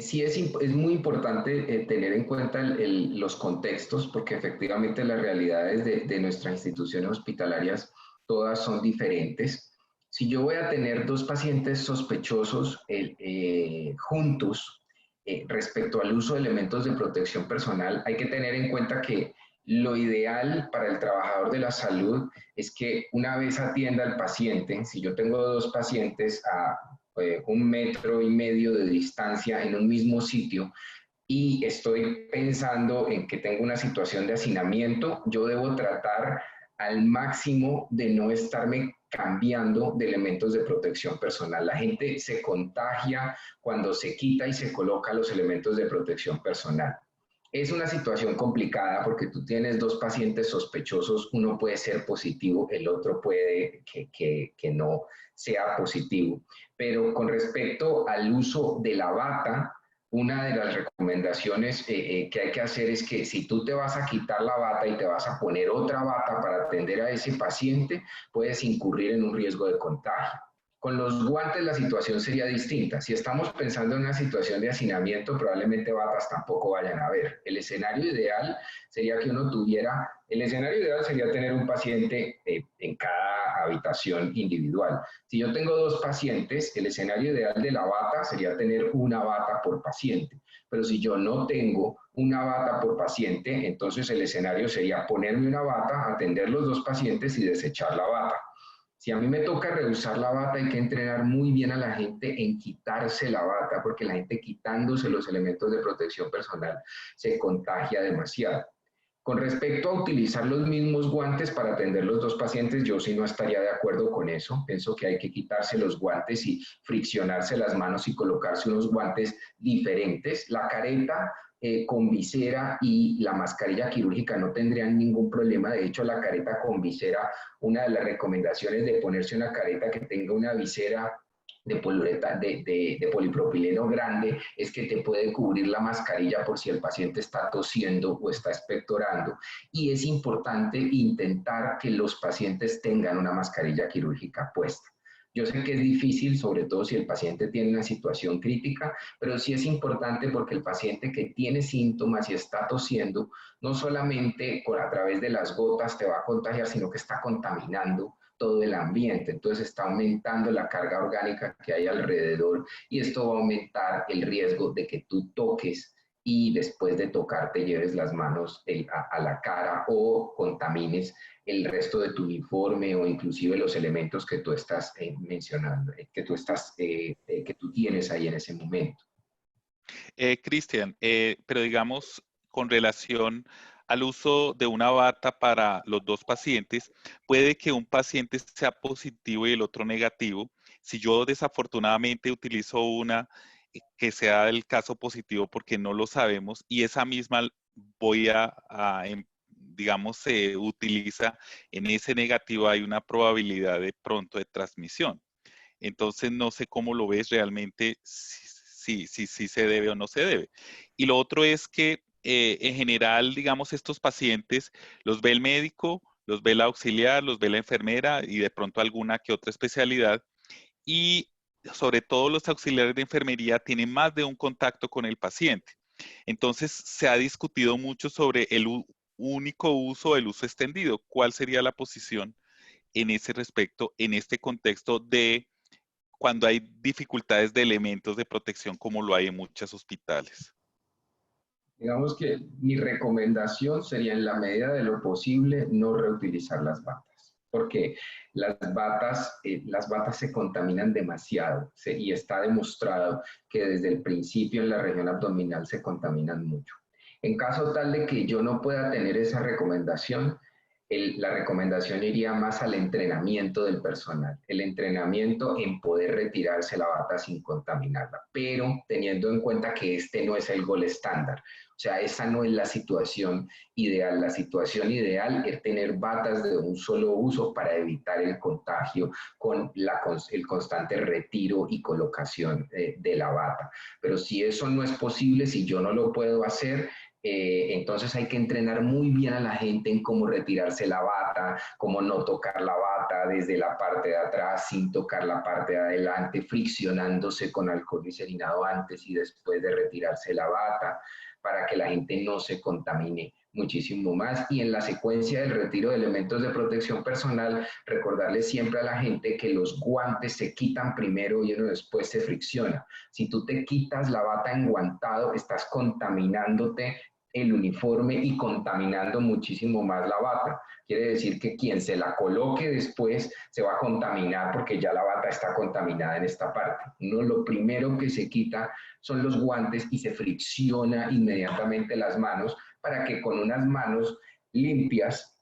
sí es muy importante tener en cuenta los contextos, porque efectivamente las realidades de nuestras instituciones hospitalarias todas son diferentes. Si yo voy a tener dos pacientes sospechosos juntos respecto al uso de elementos de protección personal, hay que tener en cuenta que lo ideal para el trabajador de la salud es que una vez atienda al paciente, si yo tengo dos pacientes a 1,5 metros de distancia en un mismo sitio y estoy pensando en que tengo una situación de hacinamiento, yo debo tratar al máximo de no estarme cambiando de elementos de protección personal. La gente se contagia cuando se quita y se coloca los elementos de protección personal. Es una situación complicada porque tú tienes dos pacientes sospechosos, uno puede ser positivo, el otro puede que no sea positivo. Pero con respecto al uso de la bata, una de las recomendaciones que hay que hacer es que si tú te vas a quitar la bata y te vas a poner otra bata para atender a ese paciente, puedes incurrir en un riesgo de contagio. Con los guantes la situación sería distinta. Si estamos pensando en una situación de hacinamiento, probablemente batas tampoco vayan a ver. El escenario ideal sería que uno tuviera, el escenario ideal sería tener un paciente en cada habitación individual. Si yo tengo dos pacientes, el escenario ideal de la bata sería tener una bata por paciente. Pero si yo no tengo una bata por paciente, entonces el escenario sería ponerme una bata, atender los dos pacientes y desechar la bata. Si a mí me toca rehusar la bata, hay que entrenar muy bien a la gente en quitarse la bata, porque la gente quitándose los elementos de protección personal se contagia demasiado. Con respecto a utilizar los mismos guantes para atender los dos pacientes, yo sí no estaría de acuerdo con eso. Pienso que hay que quitarse los guantes y friccionarse las manos y colocarse unos guantes diferentes. La careta con visera y la mascarilla quirúrgica no tendrían ningún problema. De hecho, la careta con visera, una de las recomendaciones de ponerse una careta que tenga una visera de polipropileno grande es que te puede cubrir la mascarilla por si el paciente está tosiendo o está expectorando. Y es importante intentar que los pacientes tengan una mascarilla quirúrgica puesta. Yo sé que es difícil, sobre todo si el paciente tiene una situación crítica, pero sí es importante porque el paciente que tiene síntomas y está tosiendo, no solamente a través de las gotas te va a contagiar, sino que está contaminando todo el ambiente. Entonces está aumentando la carga orgánica que hay alrededor y esto va a aumentar el riesgo de que tú toques y después de tocar te lleves las manos a la cara o contamines el resto de tu uniforme o inclusive los elementos que tú estás mencionando, que tú tienes ahí en ese momento. Cristian, pero digamos, con relación al uso de una bata para los dos pacientes, puede que un paciente sea positivo y el otro negativo. Si yo desafortunadamente utilizo una que sea el caso positivo porque no lo sabemos y esa misma voy digamos, se utiliza en ese negativo, hay una probabilidad de pronto de transmisión. Entonces, no sé cómo lo ves realmente, si se debe o no se debe. Y lo otro es que en general, digamos, estos pacientes los ve el médico, los ve la auxiliar, los ve la enfermera y de pronto alguna que otra especialidad. Y sobre todo los auxiliares de enfermería tienen más de un contacto con el paciente. Entonces, se ha discutido mucho sobre el único uso, el uso extendido. ¿Cuál sería la posición en ese respecto, en este contexto de cuando hay dificultades de elementos de protección como lo hay en muchos hospitales? Digamos que mi recomendación sería en la medida de lo posible no reutilizar las batas, porque las batas se contaminan demasiado y está demostrado que desde el principio en la región abdominal se contaminan mucho. En caso tal de que yo no pueda tener esa recomendación, la recomendación iría más al entrenamiento del personal, el entrenamiento en poder retirarse la bata sin contaminarla, pero teniendo en cuenta que este no es el gol estándar. O sea, esa no es la situación ideal. La situación ideal es tener batas de un solo uso para evitar el contagio con el constante retiro y colocación de la bata. Pero si eso no es posible, si yo no lo puedo hacer, Entonces hay que entrenar muy bien a la gente en cómo retirarse la bata, cómo no tocar la bata desde la parte de atrás sin tocar la parte de adelante, friccionándose con alcohol glicerinado antes y después de retirarse la bata, para que la gente no se contamine muchísimo más. Y en la secuencia del retiro de elementos de protección personal, recordarle siempre a la gente que los guantes se quitan primero y uno después se fricciona. Si tú te quitas la bata enguantado, estás contaminándote el uniforme y contaminando muchísimo más la bata. Quiere decir que quien se la coloque después se va a contaminar porque ya la bata está contaminada en esta parte. Uno lo primero que se quita son los guantes y se fricciona inmediatamente las manos para que con unas manos limpias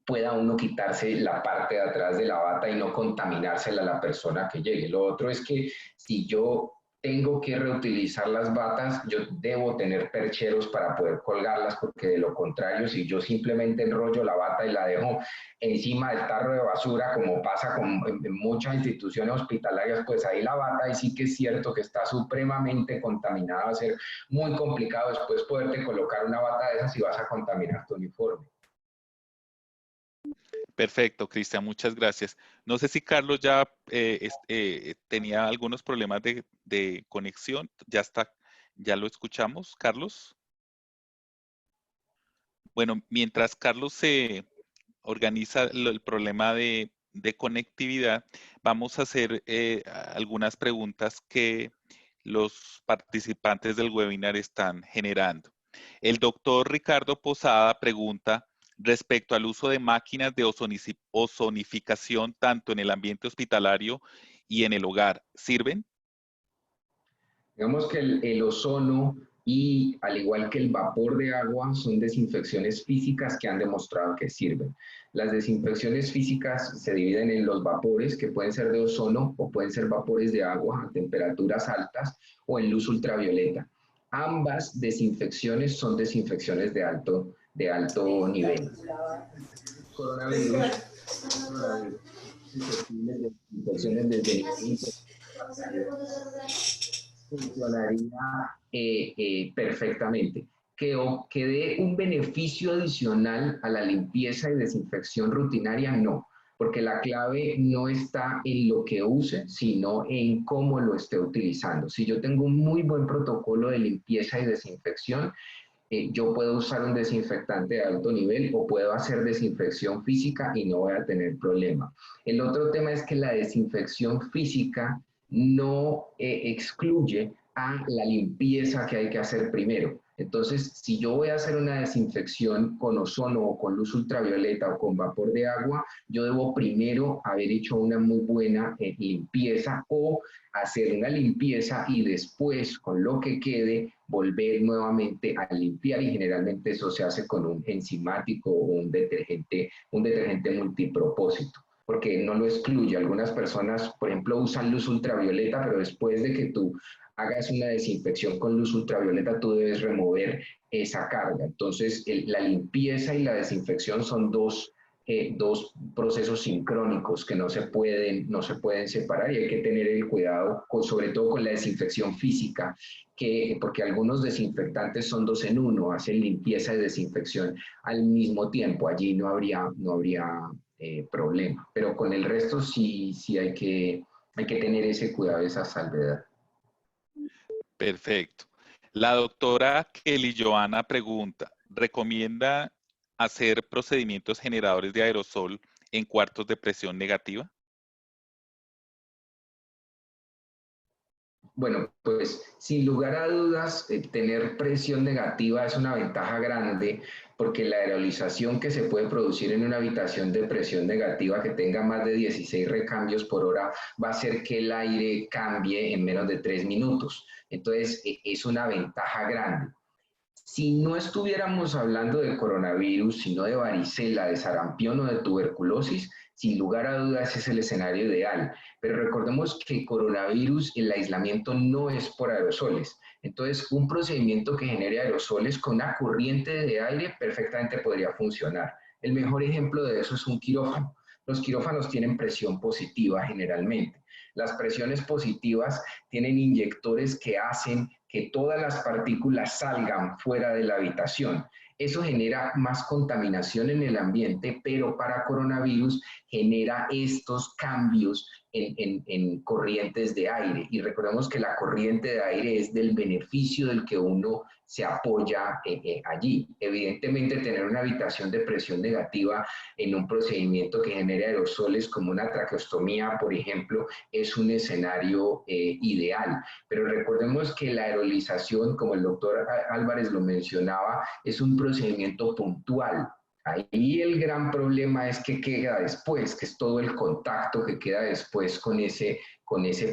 pueda uno quitarse la parte de atrás de la bata y no contaminársela a la persona que llegue. Lo otro es que si yo tengo que reutilizar las batas, yo debo tener percheros para poder colgarlas, porque de lo contrario, si yo simplemente enrollo la bata y la dejo encima del tarro de basura, como pasa en muchas instituciones hospitalarias, pues ahí la bata, y sí que es cierto que está supremamente contaminada, va a ser muy complicado después poderte colocar una bata de esas y vas a contaminar tu uniforme. Perfecto, Cristian, muchas gracias. No sé si Carlos ya tenía algunos problemas de conexión. Ya está, ya lo escuchamos, Carlos. Bueno, mientras Carlos se organiza el problema de conectividad, vamos a hacer algunas preguntas que los participantes del webinar están generando. El doctor Ricardo Posada pregunta respecto al uso de máquinas de ozonificación tanto en el ambiente hospitalario y en el hogar. ¿Sirven? Digamos que el ozono y al igual que el vapor de agua son desinfecciones físicas que han demostrado que sirven. Las desinfecciones físicas se dividen en los vapores, que pueden ser de ozono o pueden ser vapores de agua a temperaturas altas o en luz ultravioleta. Ambas desinfecciones son desinfecciones de alto nivel. Coronavirus, desinfecciones desde funcionaría perfectamente. Que dé un beneficio adicional a la limpieza y desinfección rutinaria, no, porque la clave no está en lo que use, sino en cómo lo esté utilizando. Si yo tengo un muy buen protocolo de limpieza y desinfección, yo puedo usar un desinfectante de alto nivel o puedo hacer desinfección física y no voy a tener problema. El otro tema es que la desinfección física no excluye a la limpieza que hay que hacer primero. Entonces, si yo voy a hacer una desinfección con ozono o con luz ultravioleta o con vapor de agua, yo debo primero haber hecho una muy buena limpieza o hacer una limpieza y después, con lo que quede, volver nuevamente a limpiar, y generalmente eso se hace con un enzimático o un detergente multipropósito, porque no lo excluye. Algunas personas, por ejemplo, usan luz ultravioleta, pero después de que tú hagas una desinfección con luz ultravioleta, tú debes remover esa carga. Entonces, la limpieza y la desinfección son dos procesos sincrónicos que no se pueden separar, y hay que tener el cuidado, sobre todo con la desinfección física, porque algunos desinfectantes son 2 en 1, hacen limpieza y desinfección al mismo tiempo. Allí no habría problema, pero con el resto sí hay que tener ese cuidado, esa salvedad. Perfecto. La doctora Kelly Joana pregunta, ¿recomienda hacer procedimientos generadores de aerosol en cuartos de presión negativa? Bueno, pues sin lugar a dudas, tener presión negativa es una ventaja grande, porque la aerolización que se puede producir en una habitación de presión negativa que tenga más de 16 recambios por hora va a hacer que el aire cambie en menos de 3 minutos. Entonces, es una ventaja grande. Si no estuviéramos hablando de coronavirus, sino de varicela, de sarampión o de tuberculosis, sin lugar a dudas es el escenario ideal. Pero recordemos que coronavirus, el aislamiento no es por aerosoles. Entonces, un procedimiento que genere aerosoles con una corriente de aire perfectamente podría funcionar. El mejor ejemplo de eso es un quirófano. Los quirófanos tienen presión positiva generalmente. Las presiones positivas tienen inyectores que hacen que todas las partículas salgan fuera de la habitación. Eso genera más contaminación en el ambiente, pero para coronavirus genera estos cambios en corrientes de aire. Y recordemos que la corriente de aire es del beneficio del que uno se apoya allí. Evidentemente, tener una habitación de presión negativa en un procedimiento que genere aerosoles como una traqueostomía, por ejemplo, es un escenario ideal. Pero recordemos que la aerolización, como el doctor Álvarez lo mencionaba, es un procedimiento puntual. Ahí el gran problema es que queda después, que es todo el contacto que queda después con ese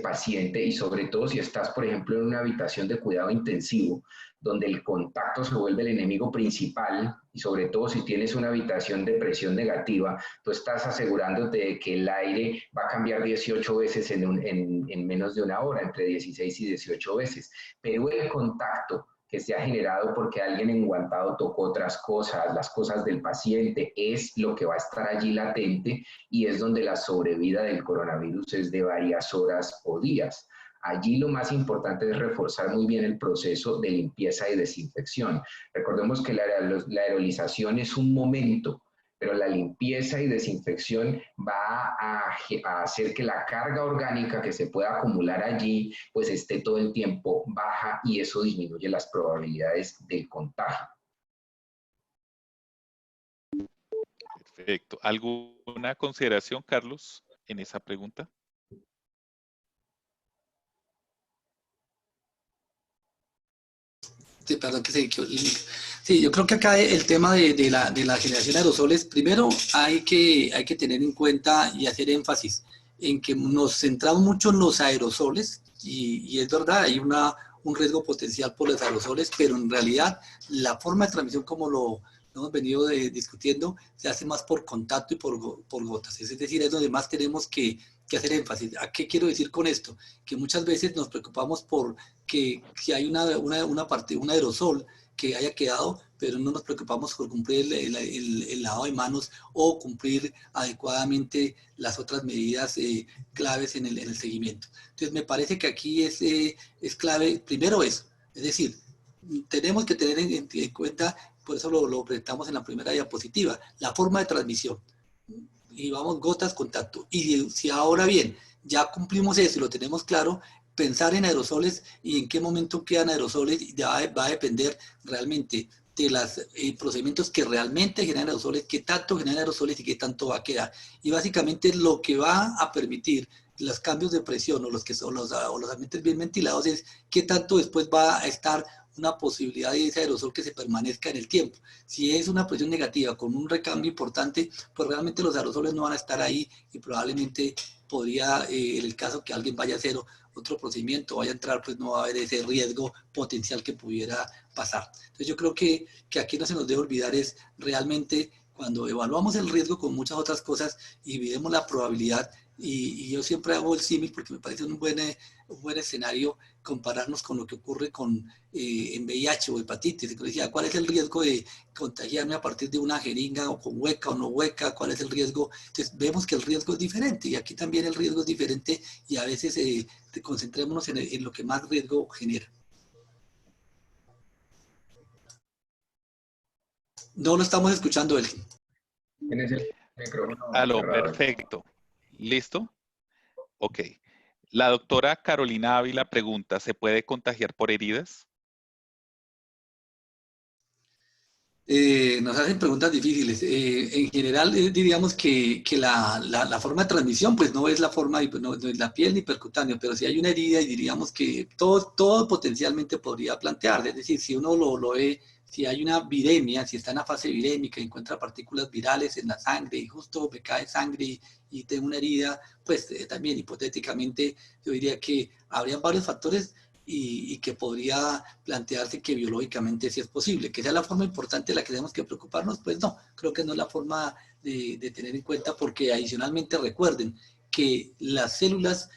paciente, y sobre todo si estás, por ejemplo, en una habitación de cuidado intensivo, donde el contacto se vuelve el enemigo principal, y sobre todo si tienes una habitación de presión negativa, tú estás asegurándote de que el aire va a cambiar 18 veces en menos de una hora, entre 16 y 18 veces. Pero el contacto que se ha generado porque alguien enguantado tocó otras cosas, las cosas del paciente, es lo que va a estar allí latente, y es donde la sobrevida del coronavirus es de varias horas o días. Allí lo más importante es reforzar muy bien el proceso de limpieza y desinfección. Recordemos que la aerolización es un momento, pero la limpieza y desinfección va a hacer que la carga orgánica que se pueda acumular allí, pues esté todo el tiempo baja, y eso disminuye las probabilidades del contagio. Perfecto. ¿Alguna consideración, Carlos, en esa pregunta? Sí, perdón que se quedó el link. Sí, yo creo que acá el tema de la generación de aerosoles, primero hay que tener en cuenta y hacer énfasis en que nos centramos mucho en los aerosoles, y es verdad, hay un riesgo potencial por los aerosoles, pero en realidad la forma de transmisión, como lo hemos venido discutiendo, se hace más por contacto y por gotas. Es decir, es donde más tenemos que hacer énfasis. ¿A qué quiero decir con esto? Que muchas veces nos preocupamos por que hay un aerosol que haya quedado, pero no nos preocupamos por cumplir el lavado de manos o cumplir adecuadamente las otras medidas claves en el seguimiento. Entonces, me parece que aquí es clave, primero eso, es decir, tenemos que tener en cuenta, por eso lo presentamos en la primera diapositiva, la forma de transmisión. Y vamos, gotas, contacto. Y si ahora bien, ya cumplimos eso y lo tenemos claro, pensar en aerosoles y en qué momento quedan aerosoles ya va a depender realmente de los procedimientos que realmente generan aerosoles, qué tanto generan aerosoles y qué tanto va a quedar. Y básicamente lo que va a permitir los cambios de presión o los ambientes bien ventilados es qué tanto después va a estar una posibilidad de ese aerosol que se permanezca en el tiempo. Si es una presión negativa con un recambio importante, pues realmente los aerosoles no van a estar ahí, y probablemente podría, en el caso que alguien vaya a hacer otro procedimiento, vaya a entrar, pues no va a haber ese riesgo potencial que pudiera pasar. Entonces yo creo que aquí no se nos debe olvidar es realmente cuando evaluamos el riesgo con muchas otras cosas y videmos la probabilidad, y yo siempre hago el símil porque me parece un buen escenario compararnos con lo que ocurre en VIH o hepatitis. Decía, ¿cuál es el riesgo de contagiarme a partir de una jeringa, o con hueca o no hueca? ¿Cuál es el riesgo? Entonces vemos que el riesgo es diferente, y aquí también el riesgo es diferente, y a veces concentrémonos en lo que más riesgo genera. No lo estamos escuchando, Elgin. Tienes el micrófono Aló, cerrado. perfecto. ¿Listo? Ok. La doctora Carolina Ávila pregunta, ¿se puede contagiar por heridas? Nos hacen preguntas difíciles. En general, diríamos que la forma de transmisión, pues no es la forma, no es la piel ni percutáneo, pero si hay una herida, y diríamos que todo potencialmente podría plantear. Es decir, si uno lo ve, si hay una viremia, si está en la fase virémica, encuentra partículas virales en la sangre y justo me cae sangre y tengo una herida, pues también hipotéticamente yo diría que habría varios factores y que podría plantearse que biológicamente sí es posible. Que sea la forma importante de la que tenemos que preocuparnos, pues no, creo que no es la forma de tener en cuenta, porque adicionalmente recuerden que las células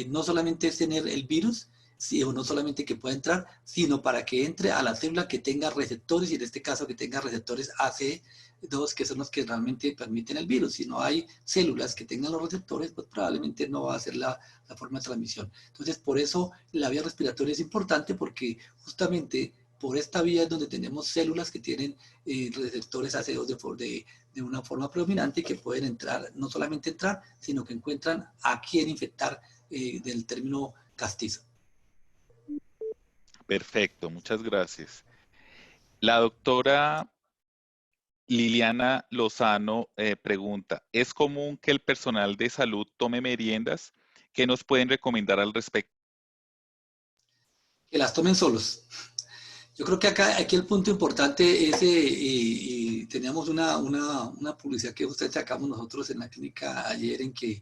no solamente es tener el virus, sí, o no solamente que pueda entrar, sino para que entre a la célula que tenga receptores, y en este caso que tenga receptores ACE2, que son los que realmente permiten el virus. Si no hay células que tengan los receptores, pues probablemente no va a ser la forma de transmisión. Entonces, por eso la vía respiratoria es importante, porque justamente por esta vía es donde tenemos células que tienen receptores ACE2 de una forma predominante, y que pueden entrar, no solamente entrar, sino que encuentran a quién infectar, del término castizo. Perfecto, muchas gracias. La doctora Liliana Lozano pregunta, ¿es común que el personal de salud tome meriendas? ¿Qué nos pueden recomendar al respecto? Que las tomen solos. Yo creo que aquí el punto importante es, y teníamos una publicidad que usted sacamos nosotros en la clínica ayer, en que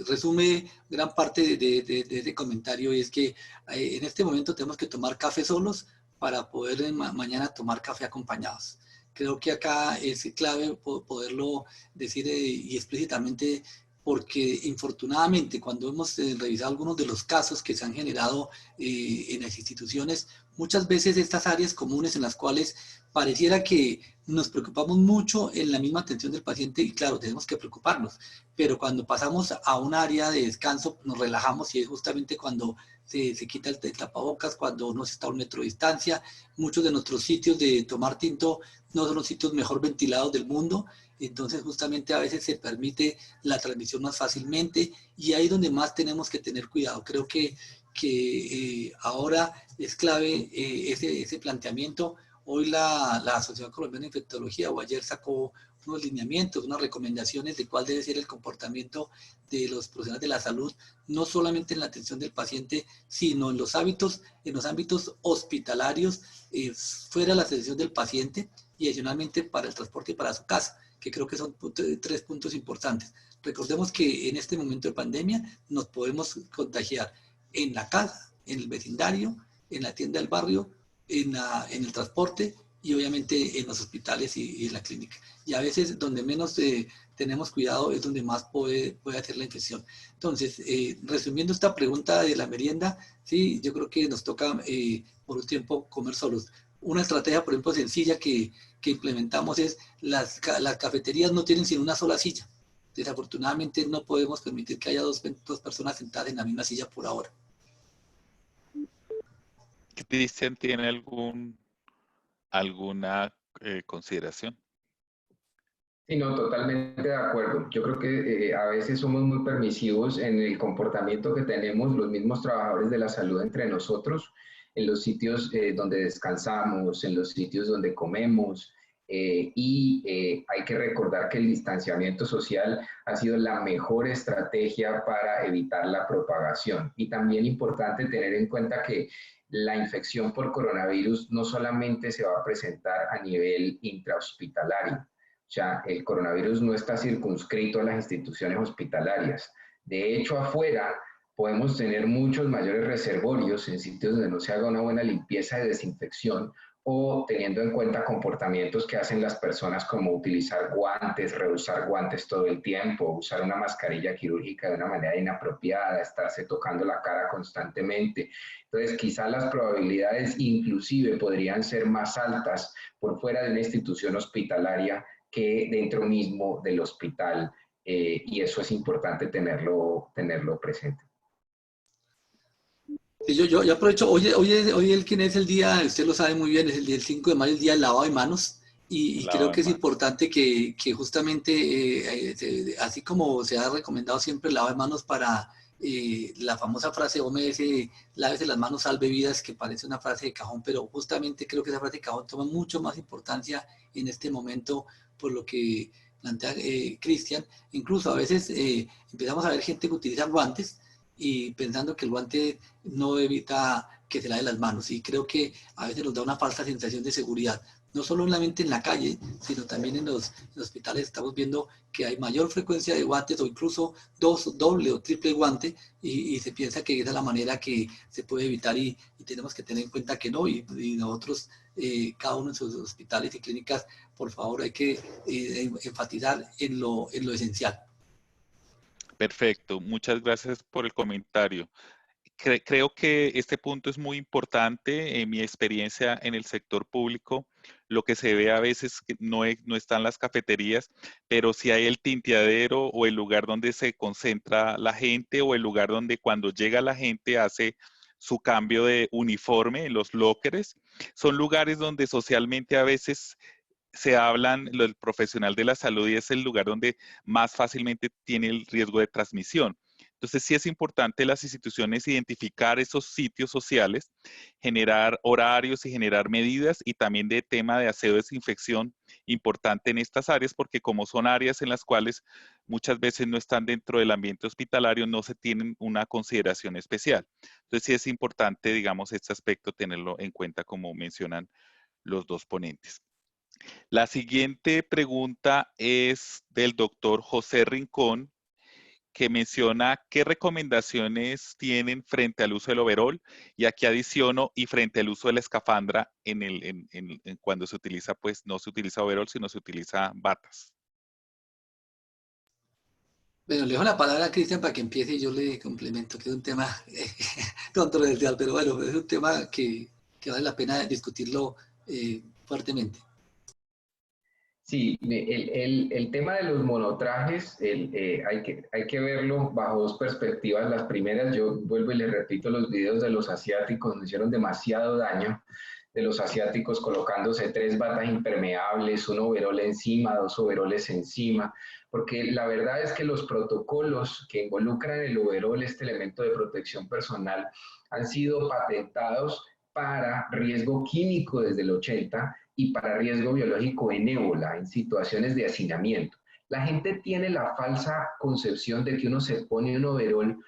resume gran parte de ese comentario, y es que en este momento tenemos que tomar café solos para poder mañana tomar café acompañados. Creo que acá es clave poderlo decir y explícitamente, porque infortunadamente cuando hemos revisado algunos de los casos que se han generado en las instituciones, muchas veces estas áreas comunes en las cuales pareciera que nos preocupamos mucho en la misma atención del paciente, y claro, tenemos que preocuparnos, pero cuando pasamos a un área de descanso nos relajamos, y es justamente cuando se quita el tapabocas, cuando no se está a 1 metro de distancia. Muchos de nuestros sitios de tomar tinto no son los sitios mejor ventilados del mundo, entonces justamente a veces se permite la transmisión más fácilmente, y ahí es donde más tenemos que tener cuidado. Creo que ahora es clave ese planteamiento. Hoy la Asociación Colombiana de Infectología, o ayer, sacó unos lineamientos, unas recomendaciones de cuál debe ser el comportamiento de los profesionales de la salud, no solamente en la atención del paciente, sino en los ámbitos hospitalarios, fuera de la atención del paciente, y adicionalmente para el transporte y para su casa, que creo que son 3 puntos importantes. Recordemos que en este momento de pandemia nos podemos contagiar en la casa, en el vecindario, en la tienda del barrio, en el transporte, y obviamente en los hospitales y en la clínica. Y a veces donde menos tenemos cuidado es donde más puede hacer la infección. Entonces, resumiendo esta pregunta de la merienda, sí, yo creo que nos toca por un tiempo comer solos. Una estrategia, por ejemplo, sencilla que implementamos es las cafeterías no tienen sino una sola silla. Desafortunadamente no podemos permitir que haya dos personas sentadas en la misma silla por ahora. Cristian, ¿tiene alguna consideración? Sí, no, totalmente de acuerdo. Yo creo que a veces somos muy permisivos en el comportamiento que tenemos los mismos trabajadores de la salud entre nosotros, en los sitios donde descansamos, en los sitios donde comemos, hay que recordar que el distanciamiento social ha sido la mejor estrategia para evitar la propagación. Y también importante tener en cuenta que la infección por coronavirus no solamente se va a presentar a nivel intrahospitalario. O sea, el coronavirus no está circunscrito a las instituciones hospitalarias. De hecho, afuera podemos tener muchos mayores reservorios en sitios donde no se haga una buena limpieza de desinfección, o teniendo en cuenta comportamientos que hacen las personas, como utilizar guantes, reusar guantes todo el tiempo, usar una mascarilla quirúrgica de una manera inapropiada, estarse tocando la cara constantemente. Entonces, quizá las probabilidades inclusive podrían ser más altas por fuera de una institución hospitalaria que dentro mismo del hospital, y eso es importante tenerlo presente. Sí, yo aprovecho, hoy el quien es el día, usted lo sabe muy bien, es el día del 5 de mayo, el día del lavado de manos, y Lavado creo de que es manos. importante que justamente, así como se ha recomendado siempre el lavado de manos para la famosa frase OMS, lávese las manos, salve vidas, que parece una frase de cajón, pero justamente creo que esa frase de cajón toma mucho más importancia en este momento, por lo que plantea Cristian. Incluso a veces empezamos a ver gente que utiliza guantes, y pensando que el guante no evita que se lave las manos. Y creo que a veces nos da una falsa sensación de seguridad, no solamente en la calle, sino también en los hospitales. Estamos viendo que hay mayor frecuencia de guantes, o incluso doble o triple guante, y se piensa que esa es la manera que se puede evitar, y tenemos que tener en cuenta que no, y nosotros, cada uno en sus hospitales y clínicas, por favor, hay que enfatizar en lo esencial. Perfecto, muchas gracias por el comentario. Creo que este punto es muy importante. En mi experiencia en el sector público, lo que se ve a veces que no están las cafeterías, pero sí hay el tinteadero o el lugar donde se concentra la gente o el lugar donde cuando llega la gente hace su cambio de uniforme, los lockers. Son lugares donde socialmente a veces se hablan, el profesional de la salud y es el lugar donde más fácilmente tiene el riesgo de transmisión. Entonces, sí es importante las instituciones identificar esos sitios sociales, generar horarios y generar medidas y también de tema de aseo y desinfección importante en estas áreas porque como son áreas en las cuales muchas veces no están dentro del ambiente hospitalario, no se tienen una consideración especial. Entonces, sí es importante, digamos, este aspecto tenerlo en cuenta como mencionan los dos ponentes. La siguiente pregunta es del doctor José Rincón, que menciona qué recomendaciones tienen frente al uso del overol, y aquí adiciono, y frente al uso de la escafandra en cuando se utiliza, pues no se utiliza overol, sino se utiliza batas. Bueno, le dejo la palabra a Cristian para que empiece y yo le complemento, que es un tema controversial, pero bueno, es un tema que vale la pena discutirlo fuertemente. Sí, el tema de los monotrajes hay que verlo bajo dos perspectivas. Las primeras, yo vuelvo y les repito, los videos de los asiáticos nos hicieron demasiado daño, de los asiáticos colocándose 3 batas impermeables, un overol encima, 2 overoles encima, porque la verdad es que los protocolos que involucran el overol, este elemento de protección personal, han sido patentados para riesgo químico desde el 80 y para riesgo biológico en ébola, en situaciones de hacinamiento. La gente tiene la falsa concepción de que uno se pone un overol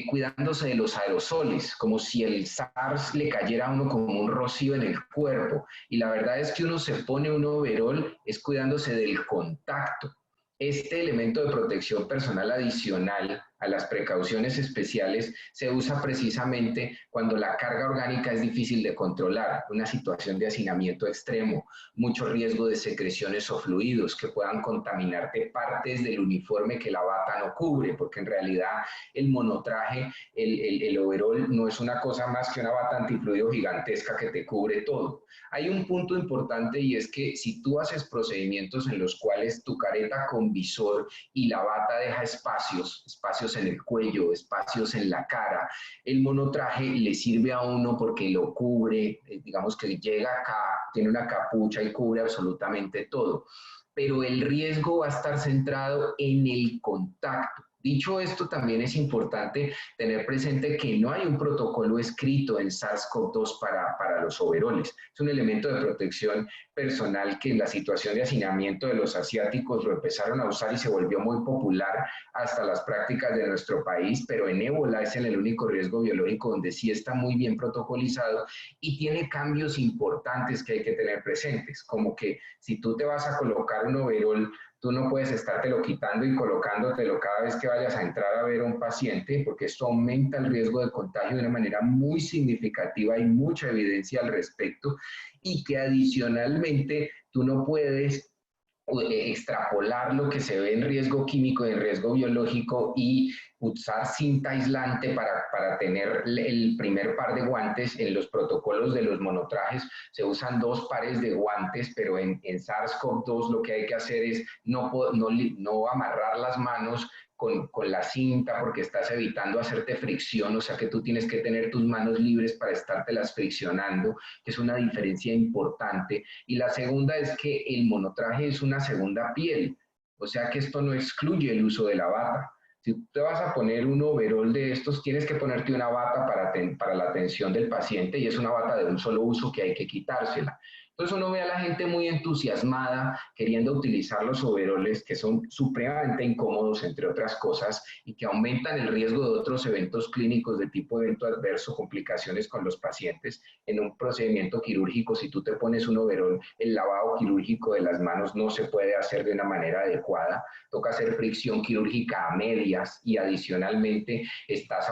cuidándose de los aerosoles, como si el SARS le cayera a uno como un rocío en el cuerpo. Y la verdad es que uno se pone un overol es cuidándose del contacto. Este elemento de protección personal adicional a las precauciones especiales se usa precisamente cuando la carga orgánica es difícil de controlar, una situación de hacinamiento extremo, mucho riesgo de secreciones o fluidos que puedan contaminarte partes del uniforme que la bata no cubre, porque en realidad el monotraje, el overol, no es una cosa más que una bata antifluido gigantesca que te cubre todo. Hay un punto importante y es que si tú haces procedimientos en los cuales tu careta con visor y la bata deja espacios en el cuello, espacios en la cara, el monotraje le sirve a uno porque lo cubre, digamos que llega acá, tiene una capucha y cubre absolutamente todo. Pero el riesgo va a estar centrado en el contacto. Dicho esto, también es importante tener presente que no hay un protocolo escrito en SARS-CoV-2 para los overoles. Es un elemento de protección personal que en la situación de hacinamiento de los asiáticos lo empezaron a usar y se volvió muy popular hasta las prácticas de nuestro país, pero en ébola es el único riesgo biológico donde sí está muy bien protocolizado y tiene cambios importantes que hay que tener presentes, como que si tú te vas a colocar un overol, tú no puedes estártelo quitando y colocándotelo cada vez que vayas a entrar a ver a un paciente, porque esto aumenta el riesgo de contagio de una manera muy significativa. Hay mucha evidencia al respecto y que adicionalmente tú no puedes extrapolar lo que se ve en riesgo químico, en riesgo biológico y usar cinta aislante para tener el primer par de guantes. En los protocolos de los monotrajes se usan 2 pares de guantes, pero en SARS-CoV-2 lo que hay que hacer es no amarrar las manos con la cinta porque estás evitando hacerte fricción, o sea que tú tienes que tener tus manos libres para estártelas friccionando, que es una diferencia importante. Y la segunda es que el monotraje es una segunda piel, o sea que esto no excluye el uso de la bata. Si te vas a poner un overol de estos, tienes que ponerte una bata para la atención del paciente y es una bata de un solo uso que hay que quitársela. Entonces uno ve a la gente muy entusiasmada queriendo utilizar los overoles que son supremamente incómodos, entre otras cosas, y que aumentan el riesgo de otros eventos clínicos de tipo evento adverso, complicaciones con los pacientes. En un procedimiento quirúrgico, si tú te pones un overol, el lavado quirúrgico de las manos no se puede hacer de una manera adecuada. Toca hacer fricción quirúrgica a medias y adicionalmente estás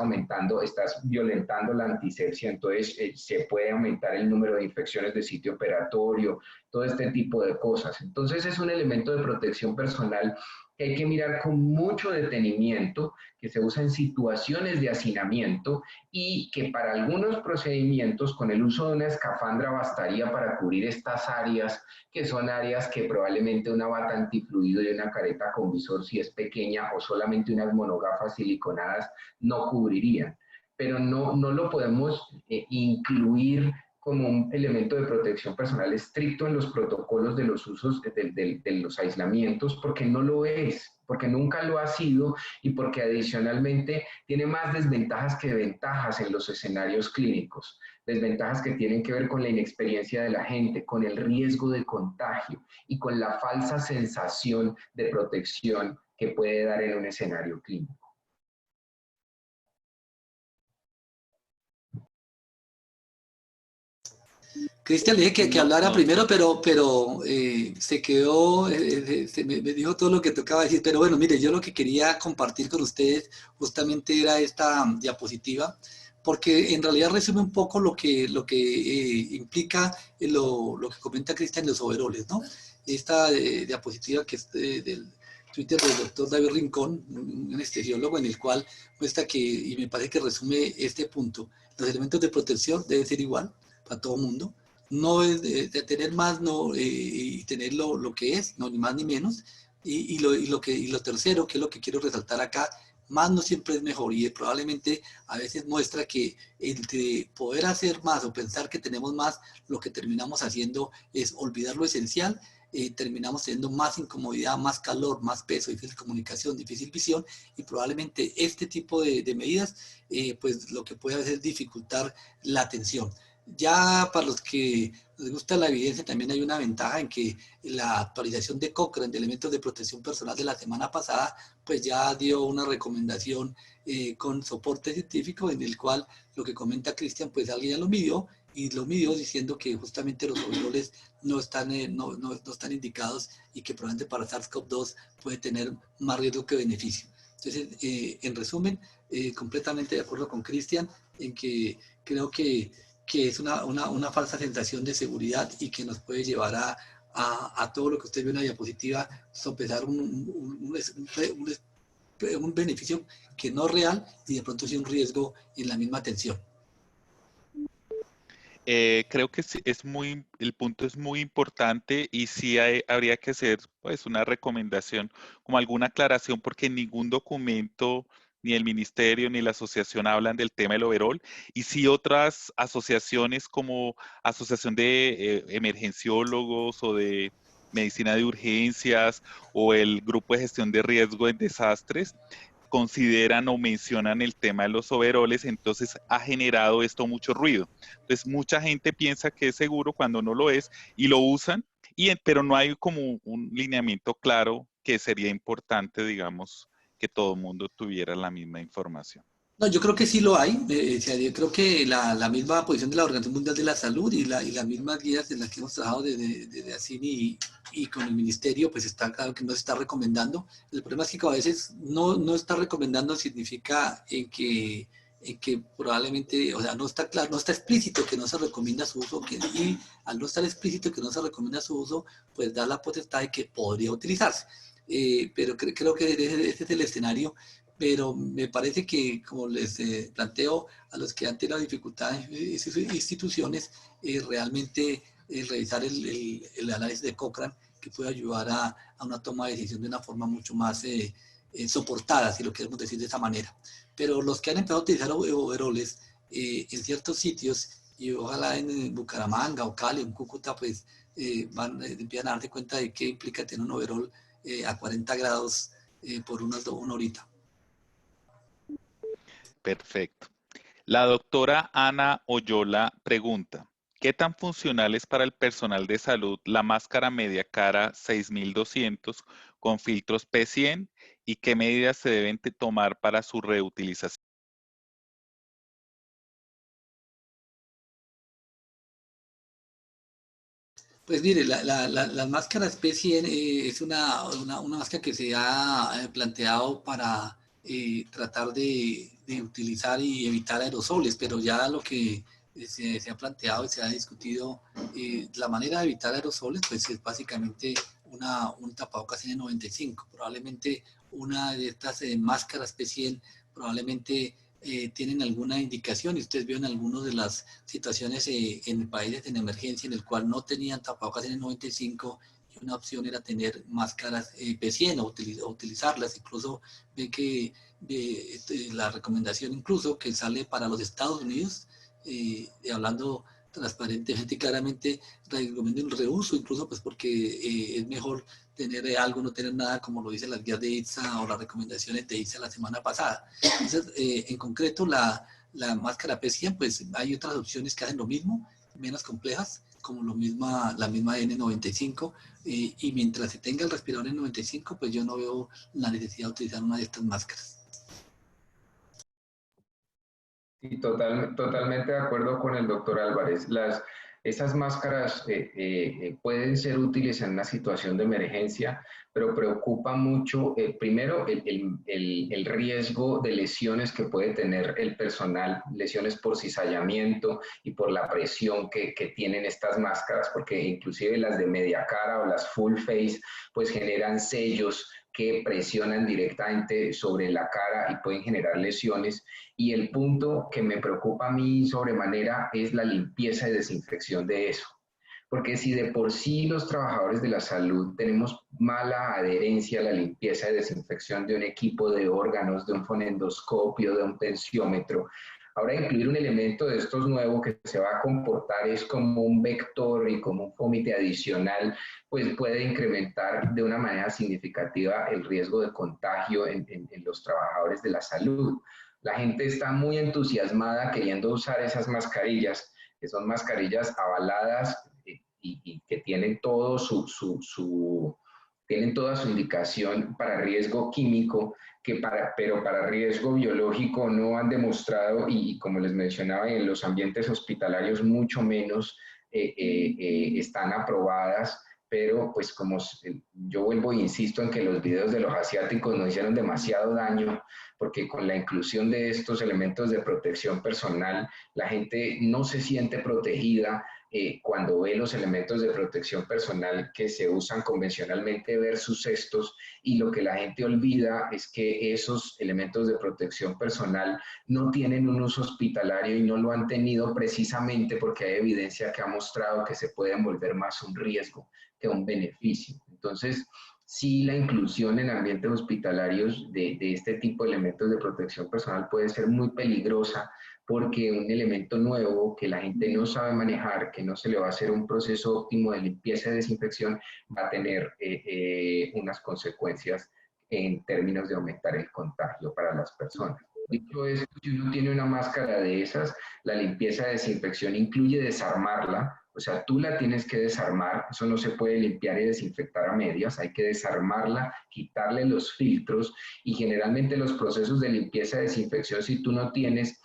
violentando la antisepsia, entonces se puede aumentar el número de infecciones de sitio operatorio respiratorio, todo este tipo de cosas. Entonces es un elemento de protección personal que hay que mirar con mucho detenimiento, que se usa en situaciones de hacinamiento y que para algunos procedimientos con el uso de una escafandra bastaría para cubrir estas áreas, que son áreas que probablemente una bata antifluido y una careta con visor, si es pequeña, o solamente unas monogafas siliconadas, no cubrirían. Pero no lo podemos incluir como un elemento de protección personal estricto en los protocolos de los usos de los aislamientos, porque no lo es, porque nunca lo ha sido y porque adicionalmente tiene más desventajas que ventajas en los escenarios clínicos. Desventajas que tienen que ver con la inexperiencia de la gente, con el riesgo de contagio y con la falsa sensación de protección que puede dar en un escenario clínico. Cristian, le dije que hablara primero, pero se quedó, me dijo todo lo que tocaba decir. Pero bueno, mire, yo lo que quería compartir con ustedes justamente era esta diapositiva, porque en realidad resume un poco lo que implica lo que comenta Cristian, los overoles, ¿no? Esta diapositiva que es del Twitter del doctor David Rincón, un anestesiólogo, en el cual muestra que, y me parece que resume este punto, los elementos de protección deben ser igual para todo el mundo. No es de tener más no, y tener lo que es, no, ni más ni menos. Y lo tercero, que es lo que quiero resaltar acá, más no siempre es mejor, y probablemente a veces muestra que entre poder hacer más o pensar que tenemos más, lo que terminamos haciendo es olvidar lo esencial. Terminamos teniendo más incomodidad, más calor, más peso, difícil comunicación, difícil visión, y probablemente este tipo de medidas, pues lo que puede hacer es dificultar la atención. Ya para los que les gusta la evidencia, también hay una ventaja en que la actualización de Cochrane de elementos de protección personal de la semana pasada, pues ya dio una recomendación con soporte científico, en el cual lo que comenta Cristian, pues alguien ya lo midió, y lo midió diciendo que justamente los overoles no están indicados, y que probablemente para SARS-CoV-2 puede tener más riesgo que beneficio. Entonces, en resumen, completamente de acuerdo con Cristian en que creo que es una falsa sensación de seguridad, y que nos puede llevar a todo lo que usted ve en la diapositiva, sopesar un beneficio que no es real, y de pronto sí un riesgo en la misma atención. Creo que el punto es muy importante, y sí habría que hacer pues una recomendación, como alguna aclaración, porque en ningún documento ni el ministerio ni la asociación hablan del tema del overall, y sí otras asociaciones como Asociación de Emergenciólogos o de Medicina de Urgencias o el Grupo de Gestión de Riesgo en Desastres consideran o mencionan el tema de los overoles. Entonces ha generado esto mucho ruido. Entonces mucha gente piensa que es seguro cuando no lo es, y lo usan, pero no hay como un lineamiento claro, que sería importante, digamos, que todo el mundo tuviera la misma información. No, yo creo que sí lo hay. Yo creo que la misma posición de la Organización Mundial de la Salud y las mismas guías en las que hemos trabajado desde ACINI y con el ministerio, pues está claro que no se está recomendando. El problema es que a veces no está recomendando significa en que probablemente, o sea, no está claro, no está explícito que no se recomienda su uso, y al no estar explícito que no se recomienda su uso, pues da la potestad de que podría utilizarse. Pero creo que ese es el escenario. Pero me parece que, como les planteo a los que han tenido dificultades en sus instituciones, realmente revisar el análisis de Cochrane, que puede ayudar a una toma de decisión de una forma mucho más soportada, si lo queremos decir de esa manera. Pero los que han empezado a utilizar overoles en ciertos sitios, y ojalá en Bucaramanga o Cali o en Cúcuta, pues empiezan a darse cuenta de qué implica tener un overol a 40 grados por una horita. Perfecto. La doctora Ana Oyola pregunta: ¿qué tan funcional es para el personal de salud la máscara media cara 6200 con filtros P100, y qué medidas se deben tomar para su reutilización? Pues mire, la máscara P100 es una máscara que se ha planteado para tratar de utilizar y evitar aerosoles, pero ya lo que se ha planteado y se ha discutido la manera de evitar aerosoles, pues es básicamente un tapabocas N95. Probablemente una de estas máscaras especial probablemente tienen alguna indicación, y ustedes vieron algunas de las situaciones en países en emergencia en el cual no tenían tapabocas N95 y una opción era tener máscaras P100 o utilizarlas. Incluso ven que la recomendación incluso que sale para los Estados Unidos, hablando transparentemente y claramente, recomiendo el reuso, incluso pues porque es mejor tener algo, no tener nada, como lo dicen las guías de ITSA o las recomendaciones de ITSA la semana pasada. Entonces, en concreto, la máscara P100, pues hay otras opciones que hacen lo mismo, menos complejas, como la misma N95, y mientras se tenga el respirador N95, pues yo no veo la necesidad de utilizar una de estas máscaras. Sí, totalmente de acuerdo con el doctor Álvarez. Esas máscaras pueden ser útiles en una situación de emergencia, pero preocupa mucho, primero, el riesgo de lesiones que puede tener el personal, lesiones por cizallamiento y por la presión que tienen estas máscaras, porque inclusive las de media cara o las full face, pues generan sellos que presionan directamente sobre la cara y pueden generar lesiones. Y el punto que me preocupa a mí sobremanera es la limpieza y desinfección de eso. Porque si de por sí los trabajadores de la salud tenemos mala adherencia a la limpieza y desinfección de un equipo de órganos, de un fonendoscopio, de un tensiómetro, ahora incluir un elemento de estos nuevos que se va a comportar es como un vector y como un fómite adicional, pues puede incrementar de una manera significativa el riesgo de contagio en los trabajadores de la salud. La gente está muy entusiasmada queriendo usar esas mascarillas, que son mascarillas avaladas y que tienen tienen toda su indicación para riesgo químico, pero para riesgo biológico no han demostrado, y como les mencionaba, en los ambientes hospitalarios mucho menos están aprobadas. Pero pues como yo vuelvo e insisto en que los videos de los asiáticos nos hicieron demasiado daño, porque con la inclusión de estos elementos de protección personal, la gente no se siente protegida cuando ve los elementos de protección personal que se usan convencionalmente versus estos, y lo que la gente olvida es que esos elementos de protección personal no tienen un uso hospitalario y no lo han tenido precisamente porque hay evidencia que ha mostrado que se pueden volver más un riesgo que un beneficio. Entonces, sí, la inclusión en ambientes hospitalarios de este tipo de elementos de protección personal puede ser muy peligrosa, porque un elemento nuevo que la gente no sabe manejar, que no se le va a hacer un proceso óptimo de limpieza y desinfección, va a tener unas consecuencias en términos de aumentar el contagio para las personas. Dicho esto, si uno tiene una máscara de esas, la limpieza de desinfección incluye desarmarla. O sea, tú la tienes que desarmar, eso no se puede limpiar y desinfectar a medias, hay que desarmarla, quitarle los filtros, y generalmente los procesos de limpieza y desinfección, si tú no tienes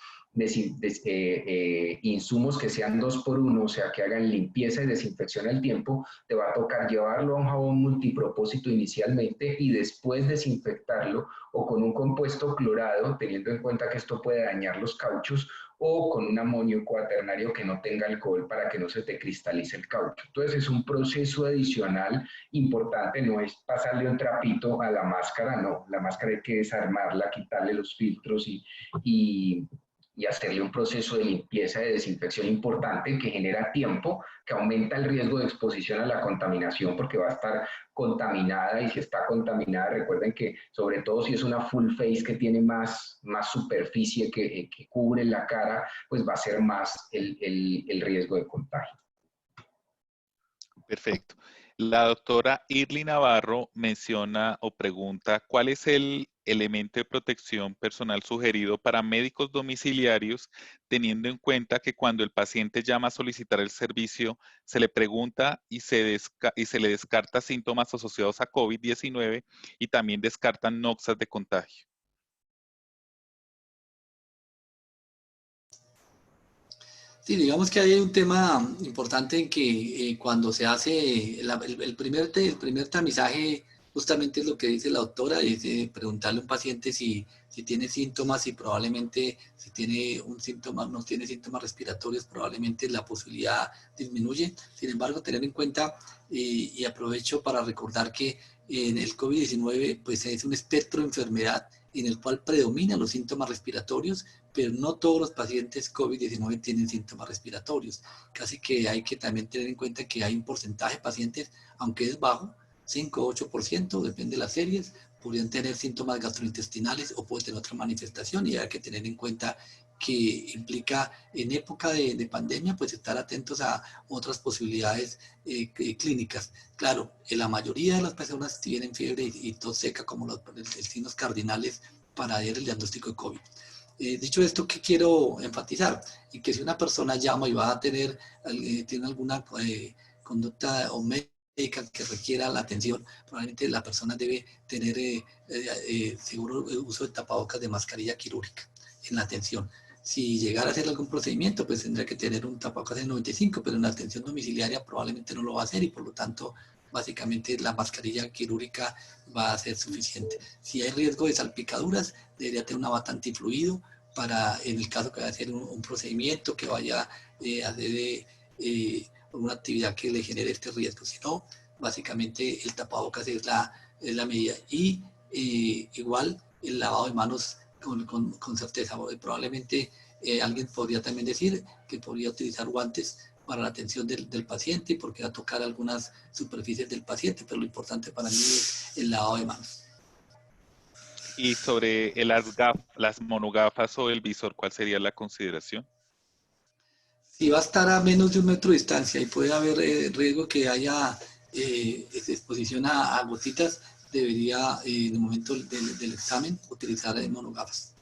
insumos que sean 2x1, o sea, que hagan limpieza y desinfección al tiempo, te va a tocar llevarlo a un jabón multipropósito inicialmente y después desinfectarlo o con un compuesto clorado, teniendo en cuenta que esto puede dañar los cauchos, o con un amonio cuaternario que no tenga alcohol para que no se te cristalice el caucho. Entonces es un proceso adicional importante, no es pasarle un trapito a la máscara, no, la máscara hay que desarmarla, quitarle los filtros y hacerle un proceso de limpieza y de desinfección importante que genera tiempo, que aumenta el riesgo de exposición a la contaminación porque va a estar contaminada, y si está contaminada, recuerden que sobre todo si es una full face que tiene más superficie que cubre la cara, pues va a ser más el riesgo de contagio. Perfecto. La doctora Irly Navarro menciona o pregunta cuál es el elemento de protección personal sugerido para médicos domiciliarios, teniendo en cuenta que cuando el paciente llama a solicitar el servicio, se le pregunta y se le descarta síntomas asociados a COVID-19 y también descartan noxas de contagio. Sí, digamos que hay un tema importante en que cuando se hace el primer tamizaje justamente es lo que dice la doctora, es preguntarle a un paciente si tiene síntomas y probablemente si tiene un síntoma, no tiene síntomas respiratorios, probablemente la posibilidad disminuye. Sin embargo, tener en cuenta, y aprovecho para recordar que en el COVID-19 pues es un espectro de enfermedad en el cual predominan los síntomas respiratorios, pero no todos los pacientes COVID-19 tienen síntomas respiratorios. Casi que hay que también tener en cuenta que hay un porcentaje de pacientes, aunque es bajo, 5 o 8%, depende de las series, podrían tener síntomas gastrointestinales o puede tener otra manifestación, y hay que tener en cuenta que implica en época de pandemia pues estar atentos a otras posibilidades clínicas. Claro, en la mayoría de las personas tienen fiebre y tos seca como los signos cardinales para ver el diagnóstico de COVID. Dicho esto, ¿qué quiero enfatizar? Y que si una persona llama y va a tener, tiene alguna conducta o médica que requiera la atención, probablemente la persona debe tener seguro uso de tapabocas de mascarilla quirúrgica en la atención. Si llegara a hacer algún procedimiento, pues tendría que tener un tapabocas de 95, pero en la atención domiciliaria probablemente no lo va a hacer y por lo tanto, básicamente la mascarilla quirúrgica va a ser suficiente. Si hay riesgo de salpicaduras, debería tener una bata antifluido para, en el caso que vaya a hacer un procedimiento que vaya a hacer una actividad que le genere este riesgo. Si no, básicamente el tapabocas es la medida. Y igual el lavado de manos con certeza. Probablemente alguien podría también decir que podría utilizar guantes para la atención del paciente porque va a tocar algunas superficies del paciente, pero lo importante para mí es el lavado de manos. Y sobre las monogafas o el visor, ¿cuál sería la consideración? Si va a estar a menos de 1 metro de distancia y puede haber riesgo que haya exposición a gotitas, debería en el momento del examen utilizar monogafas.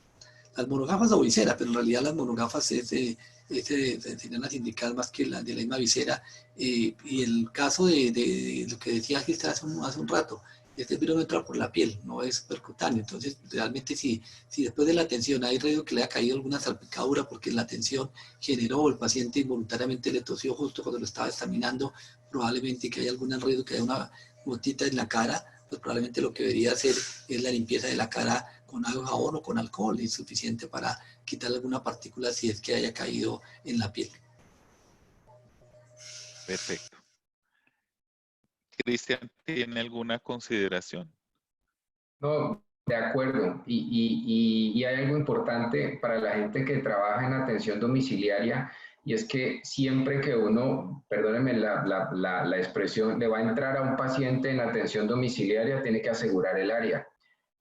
Las monogafas o visera, pero en realidad las monogafas serían las indicadas más que la de la misma visera. Y el caso de lo que decía aquí hace un rato, este virus no entra por la piel, no es percutáneo. Entonces, realmente si después de la atención hay riesgo que le haya caído alguna salpicadura porque la atención generó, el paciente involuntariamente le tosió justo cuando lo estaba examinando, probablemente que haya algún riesgo, que haya una gotita en la cara, pues probablemente lo que debería hacer es la limpieza de la cara con agua, jabón o con alcohol, es suficiente para quitar alguna partícula si es que haya caído en la piel. Perfecto. Cristian, ¿tiene alguna consideración? No, de acuerdo. Y hay algo importante para la gente que trabaja en atención domiciliaria, y es que siempre que uno, perdónenme la expresión, le va a entrar a un paciente en atención domiciliaria, tiene que asegurar el área.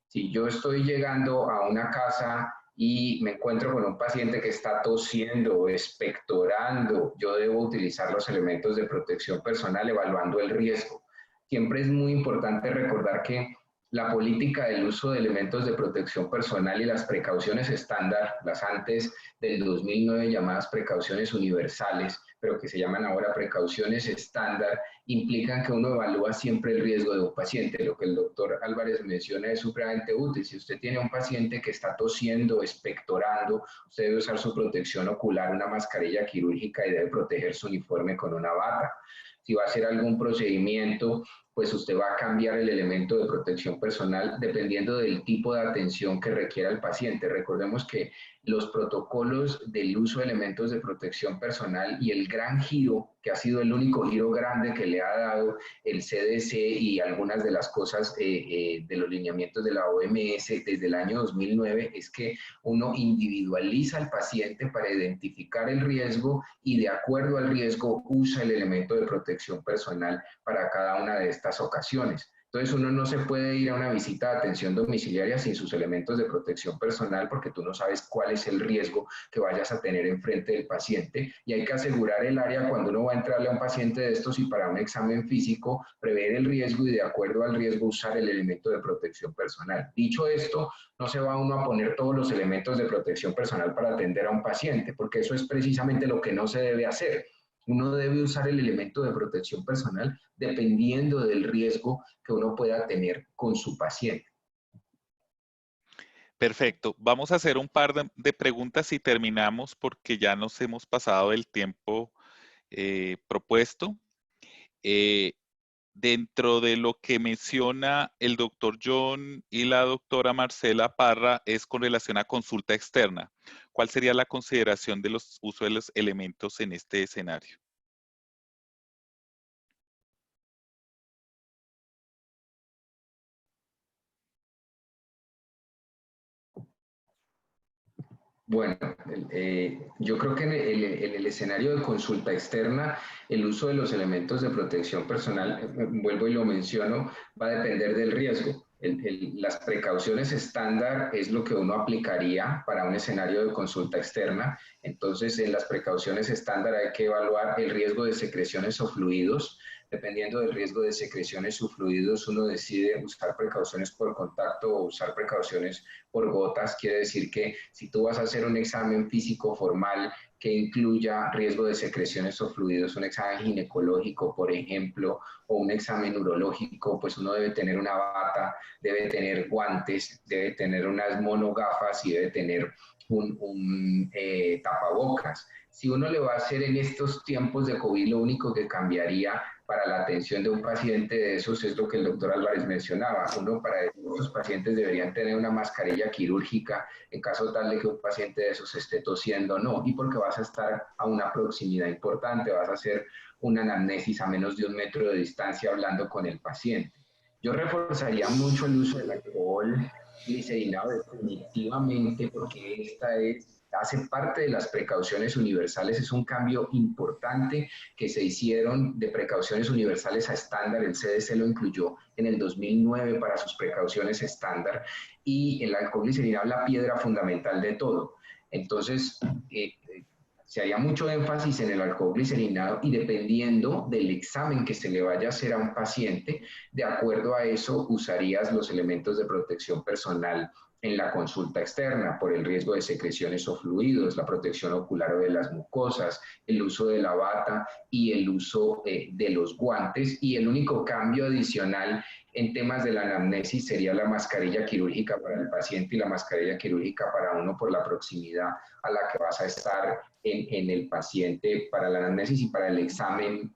Si yo estoy llegando a una casa y me encuentro con un paciente que está tosiendo, expectorando, yo debo utilizar los elementos de protección personal evaluando el riesgo. Siempre es muy importante recordar que la política del uso de elementos de protección personal y las precauciones estándar, las antes del 2009 llamadas precauciones universales, pero que se llaman ahora precauciones estándar, implican que uno evalúa siempre el riesgo de un paciente. Lo que el doctor Álvarez menciona es supremamente útil. Si usted tiene un paciente que está tosiendo, expectorando, usted debe usar su protección ocular, una mascarilla quirúrgica y debe proteger su uniforme con una bata. Si va a hacer algún procedimiento, pues usted va a cambiar el elemento de protección personal dependiendo del tipo de atención que requiera el paciente. Recordemos que los protocolos del uso de elementos de protección personal y el gran giro, que ha sido el único giro grande que le ha dado el CDC y algunas de las cosas de los lineamientos de la OMS desde el año 2009, es que uno individualiza al paciente para identificar el riesgo y de acuerdo al riesgo usa el elemento de protección personal para cada una de estas ocasiones. Entonces uno no se puede ir a una visita de atención domiciliaria sin sus elementos de protección personal porque tú no sabes cuál es el riesgo que vayas a tener enfrente del paciente y hay que asegurar el área cuando uno va a entrarle a un paciente de estos y para un examen físico prever el riesgo y de acuerdo al riesgo usar el elemento de protección personal. Dicho esto, no se va uno a poner todos los elementos de protección personal para atender a un paciente porque eso es precisamente lo que no se debe hacer. Uno debe usar el elemento de protección personal dependiendo del riesgo que uno pueda tener con su paciente. Perfecto. Vamos a hacer un par de preguntas y terminamos porque ya nos hemos pasado el tiempo propuesto. dentro de lo que menciona el doctor John y la doctora Marcela Parra es con relación a consulta externa. ¿Cuál sería la consideración de los usos de los elementos en este escenario? Bueno, yo creo que en el escenario de consulta externa, el uso de los elementos de protección personal, vuelvo y lo menciono, va a depender del riesgo. Las precauciones estándar es lo que uno aplicaría para un escenario de consulta externa. Entonces, en las precauciones estándar hay que evaluar el riesgo de secreciones o fluidos. Dependiendo del riesgo de secreciones o fluidos, uno decide usar precauciones por contacto o usar precauciones por gotas. Quiere decir que si tú vas a hacer un examen físico formal que incluya riesgo de secreciones o fluidos, un examen ginecológico, por ejemplo, o un examen urológico, pues uno debe tener una bata, debe tener guantes, debe tener unas monogafas y debe tener un tapabocas. Si uno le va a hacer en estos tiempos de COVID, lo único que cambiaría para la atención de un paciente de esos es lo que el doctor Álvarez mencionaba. Uno, para esos pacientes deberían tener una mascarilla quirúrgica en caso tal de que un paciente de esos esté tosiendo o no, y porque vas a estar a una proximidad importante, vas a hacer una anamnesis a menos de 1 metro de distancia hablando con el paciente. Yo reforzaría mucho el uso del alcohol glicerinado definitivamente porque hace parte de las precauciones universales, es un cambio importante que se hicieron de precauciones universales a estándar. El CDC lo incluyó en el 2009 para sus precauciones estándar y el alcohol glicerinado es la piedra fundamental de todo. Entonces, se haría mucho énfasis en el alcohol glicerinado y dependiendo del examen que se le vaya a hacer a un paciente, de acuerdo a eso usarías los elementos de protección personal en la consulta externa por el riesgo de secreciones o fluidos, la protección ocular o de las mucosas, el uso de la bata y el uso de los guantes. Y el único cambio adicional en temas de la anamnesis sería la mascarilla quirúrgica para el paciente y la mascarilla quirúrgica para uno por la proximidad a la que vas a estar en el paciente para la anamnesis y para el examen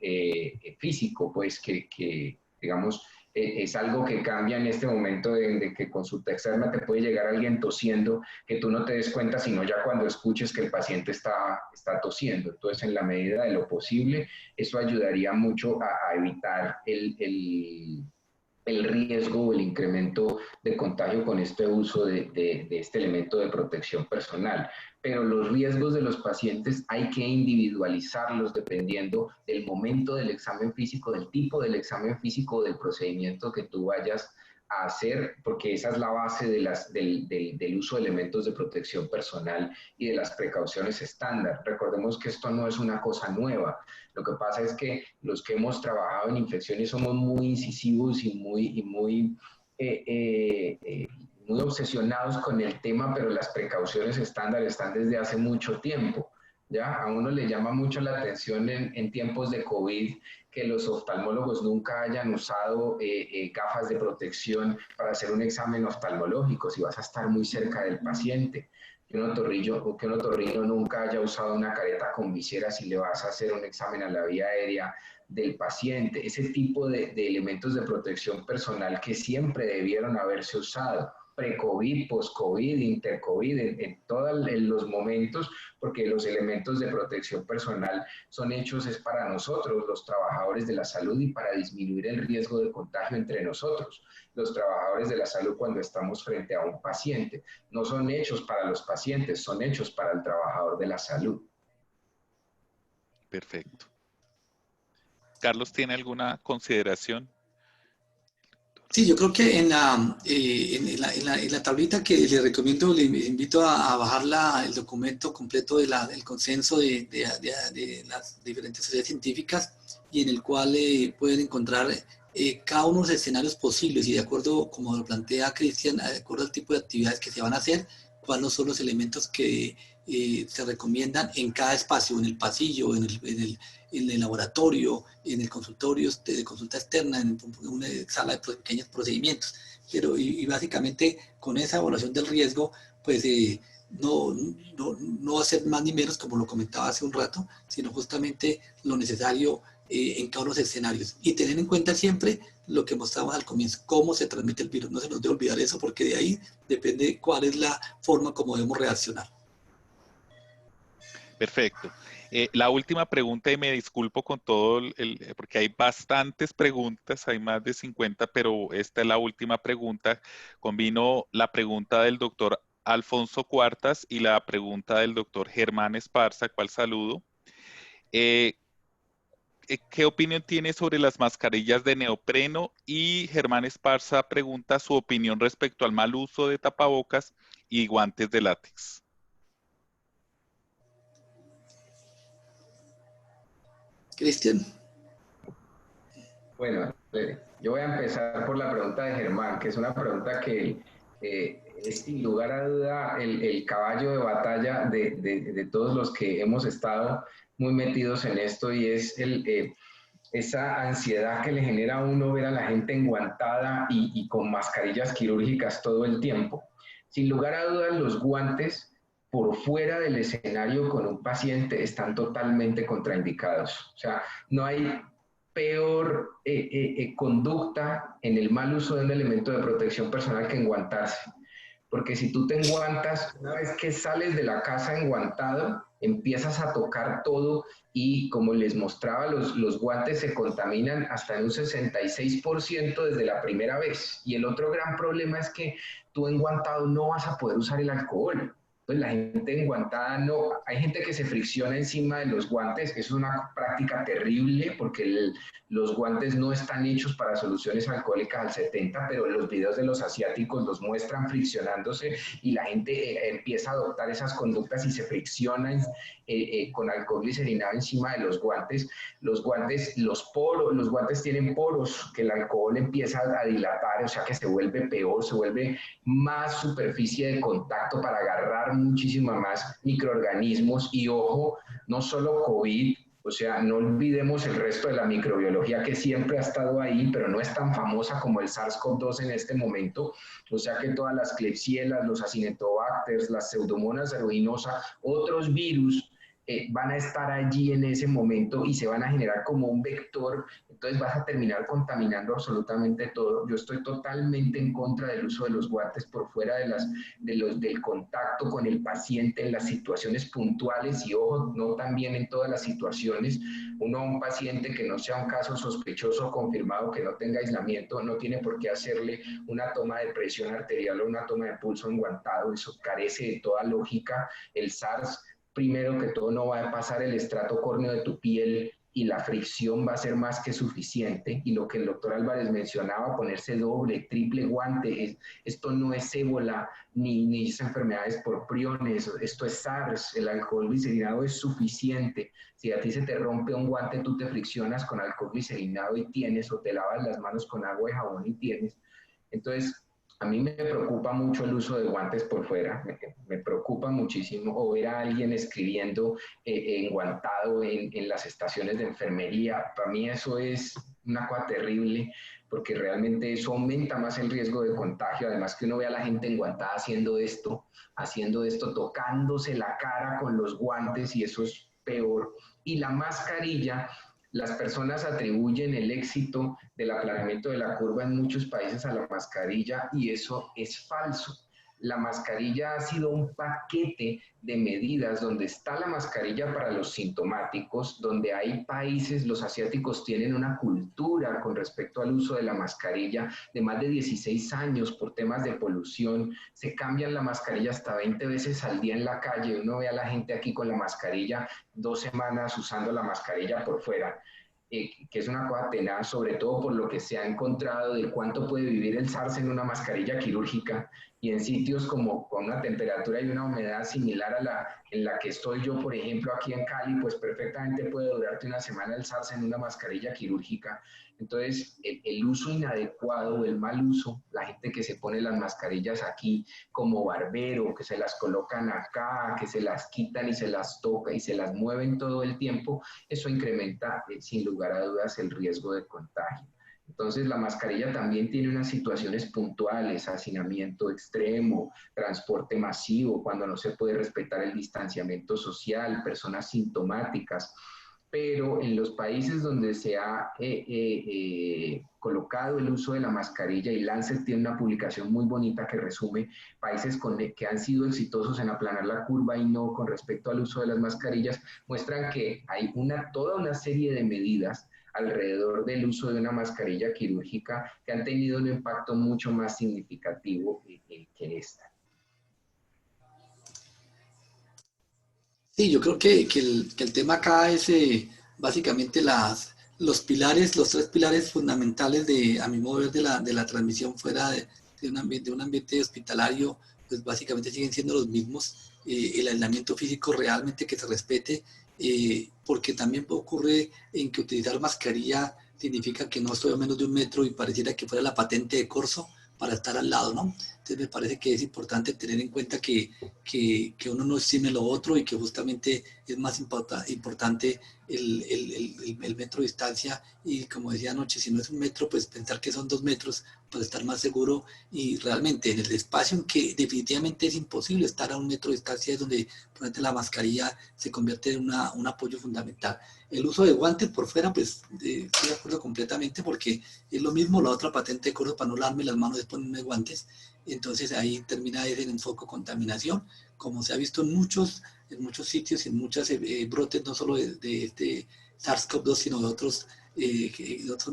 físico, pues que digamos, es algo que cambia en este momento de que consulta externa te puede llegar alguien tosiendo, que tú no te des cuenta, sino ya cuando escuches que el paciente está tosiendo. Entonces, en la medida de lo posible, eso ayudaría mucho a evitar el riesgo o el incremento de contagio con este uso de este elemento de protección personal. Pero los riesgos de los pacientes hay que individualizarlos dependiendo del momento del examen físico, del tipo del examen físico, del procedimiento que tú vayas a hacer, porque esa es la base del uso de elementos de protección personal y de las precauciones estándar. Recordemos que esto no es una cosa nueva. Lo que pasa es que los que hemos trabajado en infecciones somos muy incisivos y muy obsesionados con el tema, pero las precauciones estándar están desde hace mucho tiempo. ¿Ya? A uno le llama mucho la atención en tiempos de COVID que los oftalmólogos nunca hayan usado gafas de protección para hacer un examen oftalmológico, si vas a estar muy cerca del paciente. Que un otorrino nunca haya usado una careta con visera si le vas a hacer un examen a la vía aérea del paciente. Ese tipo de elementos de protección personal que siempre debieron haberse usado pre-COVID, post-COVID, inter-COVID, en todos los momentos, porque los elementos de protección personal son hechos es para nosotros, los trabajadores de la salud, y para disminuir el riesgo de contagio entre nosotros, los trabajadores de la salud, cuando estamos frente a un paciente. No son hechos para los pacientes, son hechos para el trabajador de la salud. Perfecto. Carlos, ¿tiene alguna consideración? Sí, yo creo que en la tablita que le recomiendo, le invito a bajar el documento completo del consenso de las diferentes sociedades científicas, y en el cual pueden encontrar cada uno de los escenarios posibles y de acuerdo, como lo plantea Cristian, de acuerdo al tipo de actividades que se van a hacer, cuáles son los elementos que se recomiendan en cada espacio, en el pasillo, en el laboratorio, en el consultorio de consulta externa, en una sala de pequeños procedimientos. Pero y básicamente con esa evaluación del riesgo, pues no va a ser más ni menos, como lo comentaba hace un rato, sino justamente lo necesario en cada uno de los escenarios. Y tener en cuenta siempre lo que mostramos al comienzo, cómo se transmite el virus. No se nos debe olvidar eso, porque de ahí depende cuál es la forma como debemos reaccionar. Perfecto. La última pregunta, y me disculpo con todo, porque hay bastantes preguntas, hay más de 50, pero esta es la última pregunta. Combino la pregunta del doctor Alfonso Cuartas y la pregunta del doctor Germán Esparza, cual saludo. ¿Qué opinión tiene sobre las mascarillas de neopreno? Y Germán Esparza pregunta su opinión respecto al mal uso de tapabocas y guantes de látex. Cristian. Bueno, yo voy a empezar por la pregunta de Germán, que es una pregunta que es sin lugar a duda el caballo de batalla de todos los que hemos estado muy metidos en esto, y es esa ansiedad que le genera a uno ver a la gente enguantada y con mascarillas quirúrgicas todo el tiempo. Sin lugar a dudas, los guantes por fuera del escenario con un paciente están totalmente contraindicados. O sea, no hay peor conducta en el mal uso de un elemento de protección personal que enguantarse. Porque si tú te enguantas, una vez que sales de la casa enguantado, empiezas a tocar todo y como les mostraba, los guantes se contaminan hasta en un 66% desde la primera vez. Y el otro gran problema es que tú enguantado no vas a poder usar el alcohol. Entonces la gente enguantada no, hay gente que se fricciona encima de los guantes, eso es una práctica terrible porque los guantes no están hechos para soluciones alcohólicas al 70, pero los videos de los asiáticos los muestran friccionándose y la gente empieza a adoptar esas conductas y se friccionan con alcohol glicerinado encima de los guantes. Los guantes, los guantes tienen poros que el alcohol empieza a dilatar, o sea que se vuelve peor, se vuelve más superficie de contacto para agarrar muchísimo más microorganismos. Y ojo, no solo COVID, o sea, no olvidemos el resto de la microbiología que siempre ha estado ahí, pero no es tan famosa como el SARS-CoV-2 en este momento. O sea que todas las Klebsielas, los Acinetobacters, las Pseudomonas aeruginosa, otros virus van a estar allí en ese momento y se van a generar como un vector, entonces vas a terminar contaminando absolutamente todo. Yo estoy totalmente en contra del uso de los guantes por fuera del contacto con el paciente en las situaciones puntuales y ojo, no también en todas las situaciones. Un paciente que no sea un caso sospechoso confirmado, que no tenga aislamiento, no tiene por qué hacerle una toma de presión arterial o una toma de pulso enguantado, eso carece de toda lógica. El SARS, primero que todo, no va a pasar el estrato córneo de tu piel y la fricción va a ser más que suficiente. Y lo que el doctor Álvarez mencionaba, ponerse doble, triple guante, esto no es ébola ni es enfermedades por priones, esto es SARS, el alcohol glicerinado es suficiente. Si a ti se te rompe un guante, tú te friccionas con alcohol glicerinado y tienes, o te lavas las manos con agua y jabón y tienes. Entonces, a mí me preocupa mucho el uso de guantes por fuera, me preocupa muchísimo, o ver a alguien escribiendo enguantado en las estaciones de enfermería. Para mí eso es una cosa terrible, porque realmente eso aumenta más el riesgo de contagio. Además que uno ve a la gente enguantada haciendo esto, tocándose la cara con los guantes, y eso es peor. Y la mascarilla, las personas atribuyen el éxito del aplanamiento de la curva en muchos países a la mascarilla y eso es falso. La mascarilla ha sido un paquete de medidas donde está la mascarilla para los sintomáticos, donde hay países, los asiáticos tienen una cultura con respecto al uso de la mascarilla de más de 16 años por temas de polución, se cambian la mascarilla hasta 20 veces al día en la calle, uno ve a la gente aquí con la mascarilla 2 semanas usando la mascarilla por fuera. Que es una cosa tenaz, sobre todo por lo que se ha encontrado de cuánto puede vivir el SARS en una mascarilla quirúrgica y en sitios como con una temperatura y una humedad similar a la en la que estoy yo, por ejemplo, aquí en Cali, pues perfectamente puede durarte una semana el SARS en una mascarilla quirúrgica. Entonces, el uso inadecuado, el mal uso, la gente que se pone las mascarillas aquí como barbero, que se las colocan acá, que se las quitan y se las toca y se las mueven todo el tiempo, eso incrementa sin lugar a dudas el riesgo de contagio. Entonces, la mascarilla también tiene unas situaciones puntuales, hacinamiento extremo, transporte masivo, cuando no se puede respetar el distanciamiento social, personas sintomáticas. pero en los países donde se ha colocado el uso de la mascarilla, y Lancet tiene una publicación muy bonita que resume países que han sido exitosos en aplanar la curva y no con respecto al uso de las mascarillas, muestran que hay toda una serie de medidas alrededor del uso de una mascarilla quirúrgica que han tenido un impacto mucho más significativo que esta. Sí, yo creo que el tema acá es básicamente los pilares, los tres pilares fundamentales a mi modo de ver, de la transmisión fuera de un ambiente hospitalario, pues básicamente siguen siendo los mismos. El aislamiento físico realmente que se respete, porque también ocurre en que utilizar mascarilla significa que no estoy a menos de 1 metro y pareciera que fuera la patente de corso para estar al lado, ¿no? Entonces me parece que es importante tener en cuenta que uno no estime lo otro y que justamente es más importante el metro de distancia y como decía anoche, si no es 1 metro, pues pensar que son 2 metros para estar más seguro y realmente en el espacio en que definitivamente es imposible estar a 1 metro de distancia es donde la mascarilla se convierte en un apoyo fundamental. El uso de guantes por fuera, pues estoy de acuerdo completamente porque es lo mismo la otra patente de corso para no lavarme las manos después de ponerme guantes. Entonces ahí termina el enfoque contaminación, como se ha visto en muchos sitios y en muchos brotes, no solo de este SARS-CoV-2, sino de otros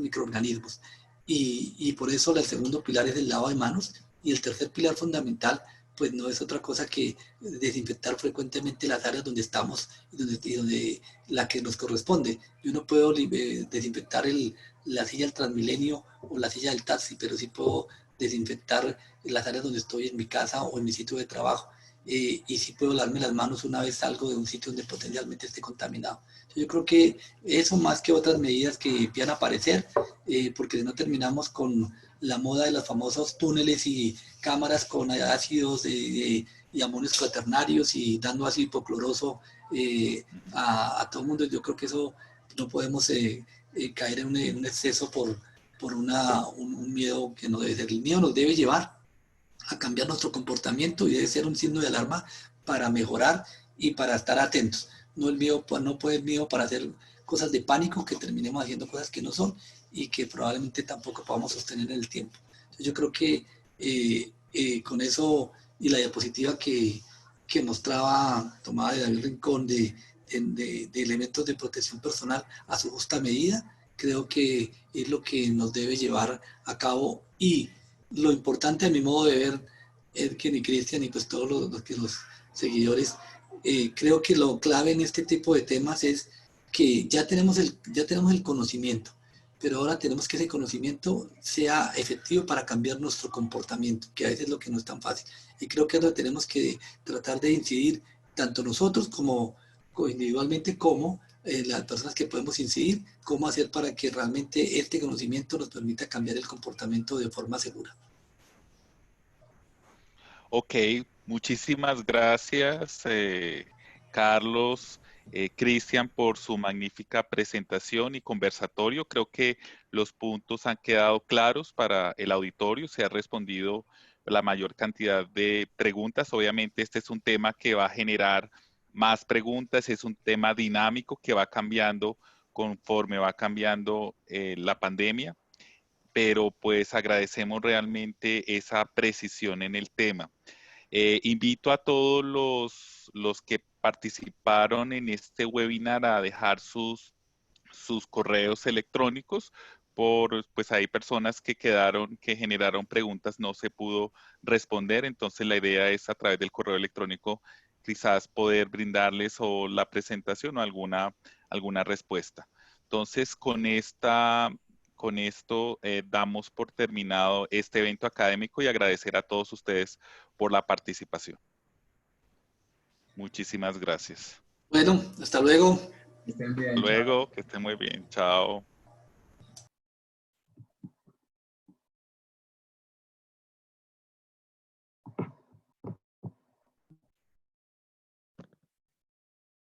microorganismos. Y por eso el segundo pilar es el lavado de manos y el tercer pilar fundamental pues no es otra cosa que desinfectar frecuentemente las áreas donde estamos y donde la que nos corresponde. Yo no puedo desinfectar la silla del Transmilenio o la silla del taxi, pero sí puedo desinfectar las áreas donde estoy en mi casa o en mi sitio de trabajo. Y sí puedo lavarme las manos una vez salgo de un sitio donde potencialmente esté contaminado. Yo creo que eso más que otras medidas que empiezan a aparecer, porque si no terminamos con la moda de los famosos túneles y cámaras con ácidos y amonios cuaternarios y dando ácido hipocloroso a todo el mundo. Yo creo que eso no podemos caer en un exceso por un miedo que no debe ser. El miedo nos debe llevar a cambiar nuestro comportamiento y debe ser un signo de alarma para mejorar y para estar atentos. No el miedo, no puede el miedo para hacer cosas de pánico, que terminemos haciendo cosas que no son y que probablemente tampoco podamos sostener en el tiempo. Entonces yo creo que con eso y la diapositiva que mostraba, tomada de David Rincón, de elementos de protección personal a su justa medida, creo que es lo que nos debe llevar a cabo. Y lo importante a mi modo de ver, Edken y Cristian y pues todos los seguidores, creo que lo clave en este tipo de temas es que ya tenemos el conocimiento, pero ahora tenemos que ese conocimiento sea efectivo para cambiar nuestro comportamiento, que a veces es lo que no es tan fácil. Y creo que es donde tenemos que tratar de incidir, tanto nosotros como individualmente, como las personas que podemos incidir, cómo hacer para que realmente este conocimiento nos permita cambiar el comportamiento de forma segura. Ok, muchísimas gracias, Carlos, Cristian, por su magnífica presentación y conversatorio. Creo que los puntos han quedado claros para el auditorio, se ha respondido la mayor cantidad de preguntas. Obviamente este es un tema que va a generar más preguntas, es un tema dinámico que va cambiando conforme va cambiando la pandemia, pero pues agradecemos realmente esa precisión en el tema. Invito a todos los que participaron en este webinar a dejar sus correos electrónicos. Pues hay personas que que generaron preguntas, no se pudo responder. Entonces la idea es a través del correo electrónico quizás poder brindarles o la presentación o alguna respuesta. Entonces con esto damos por terminado este evento académico y agradecer a todos ustedes por la participación. Muchísimas gracias. Bueno, hasta luego. Estén bien, Hasta chao. luego, que estén muy bien. Chao.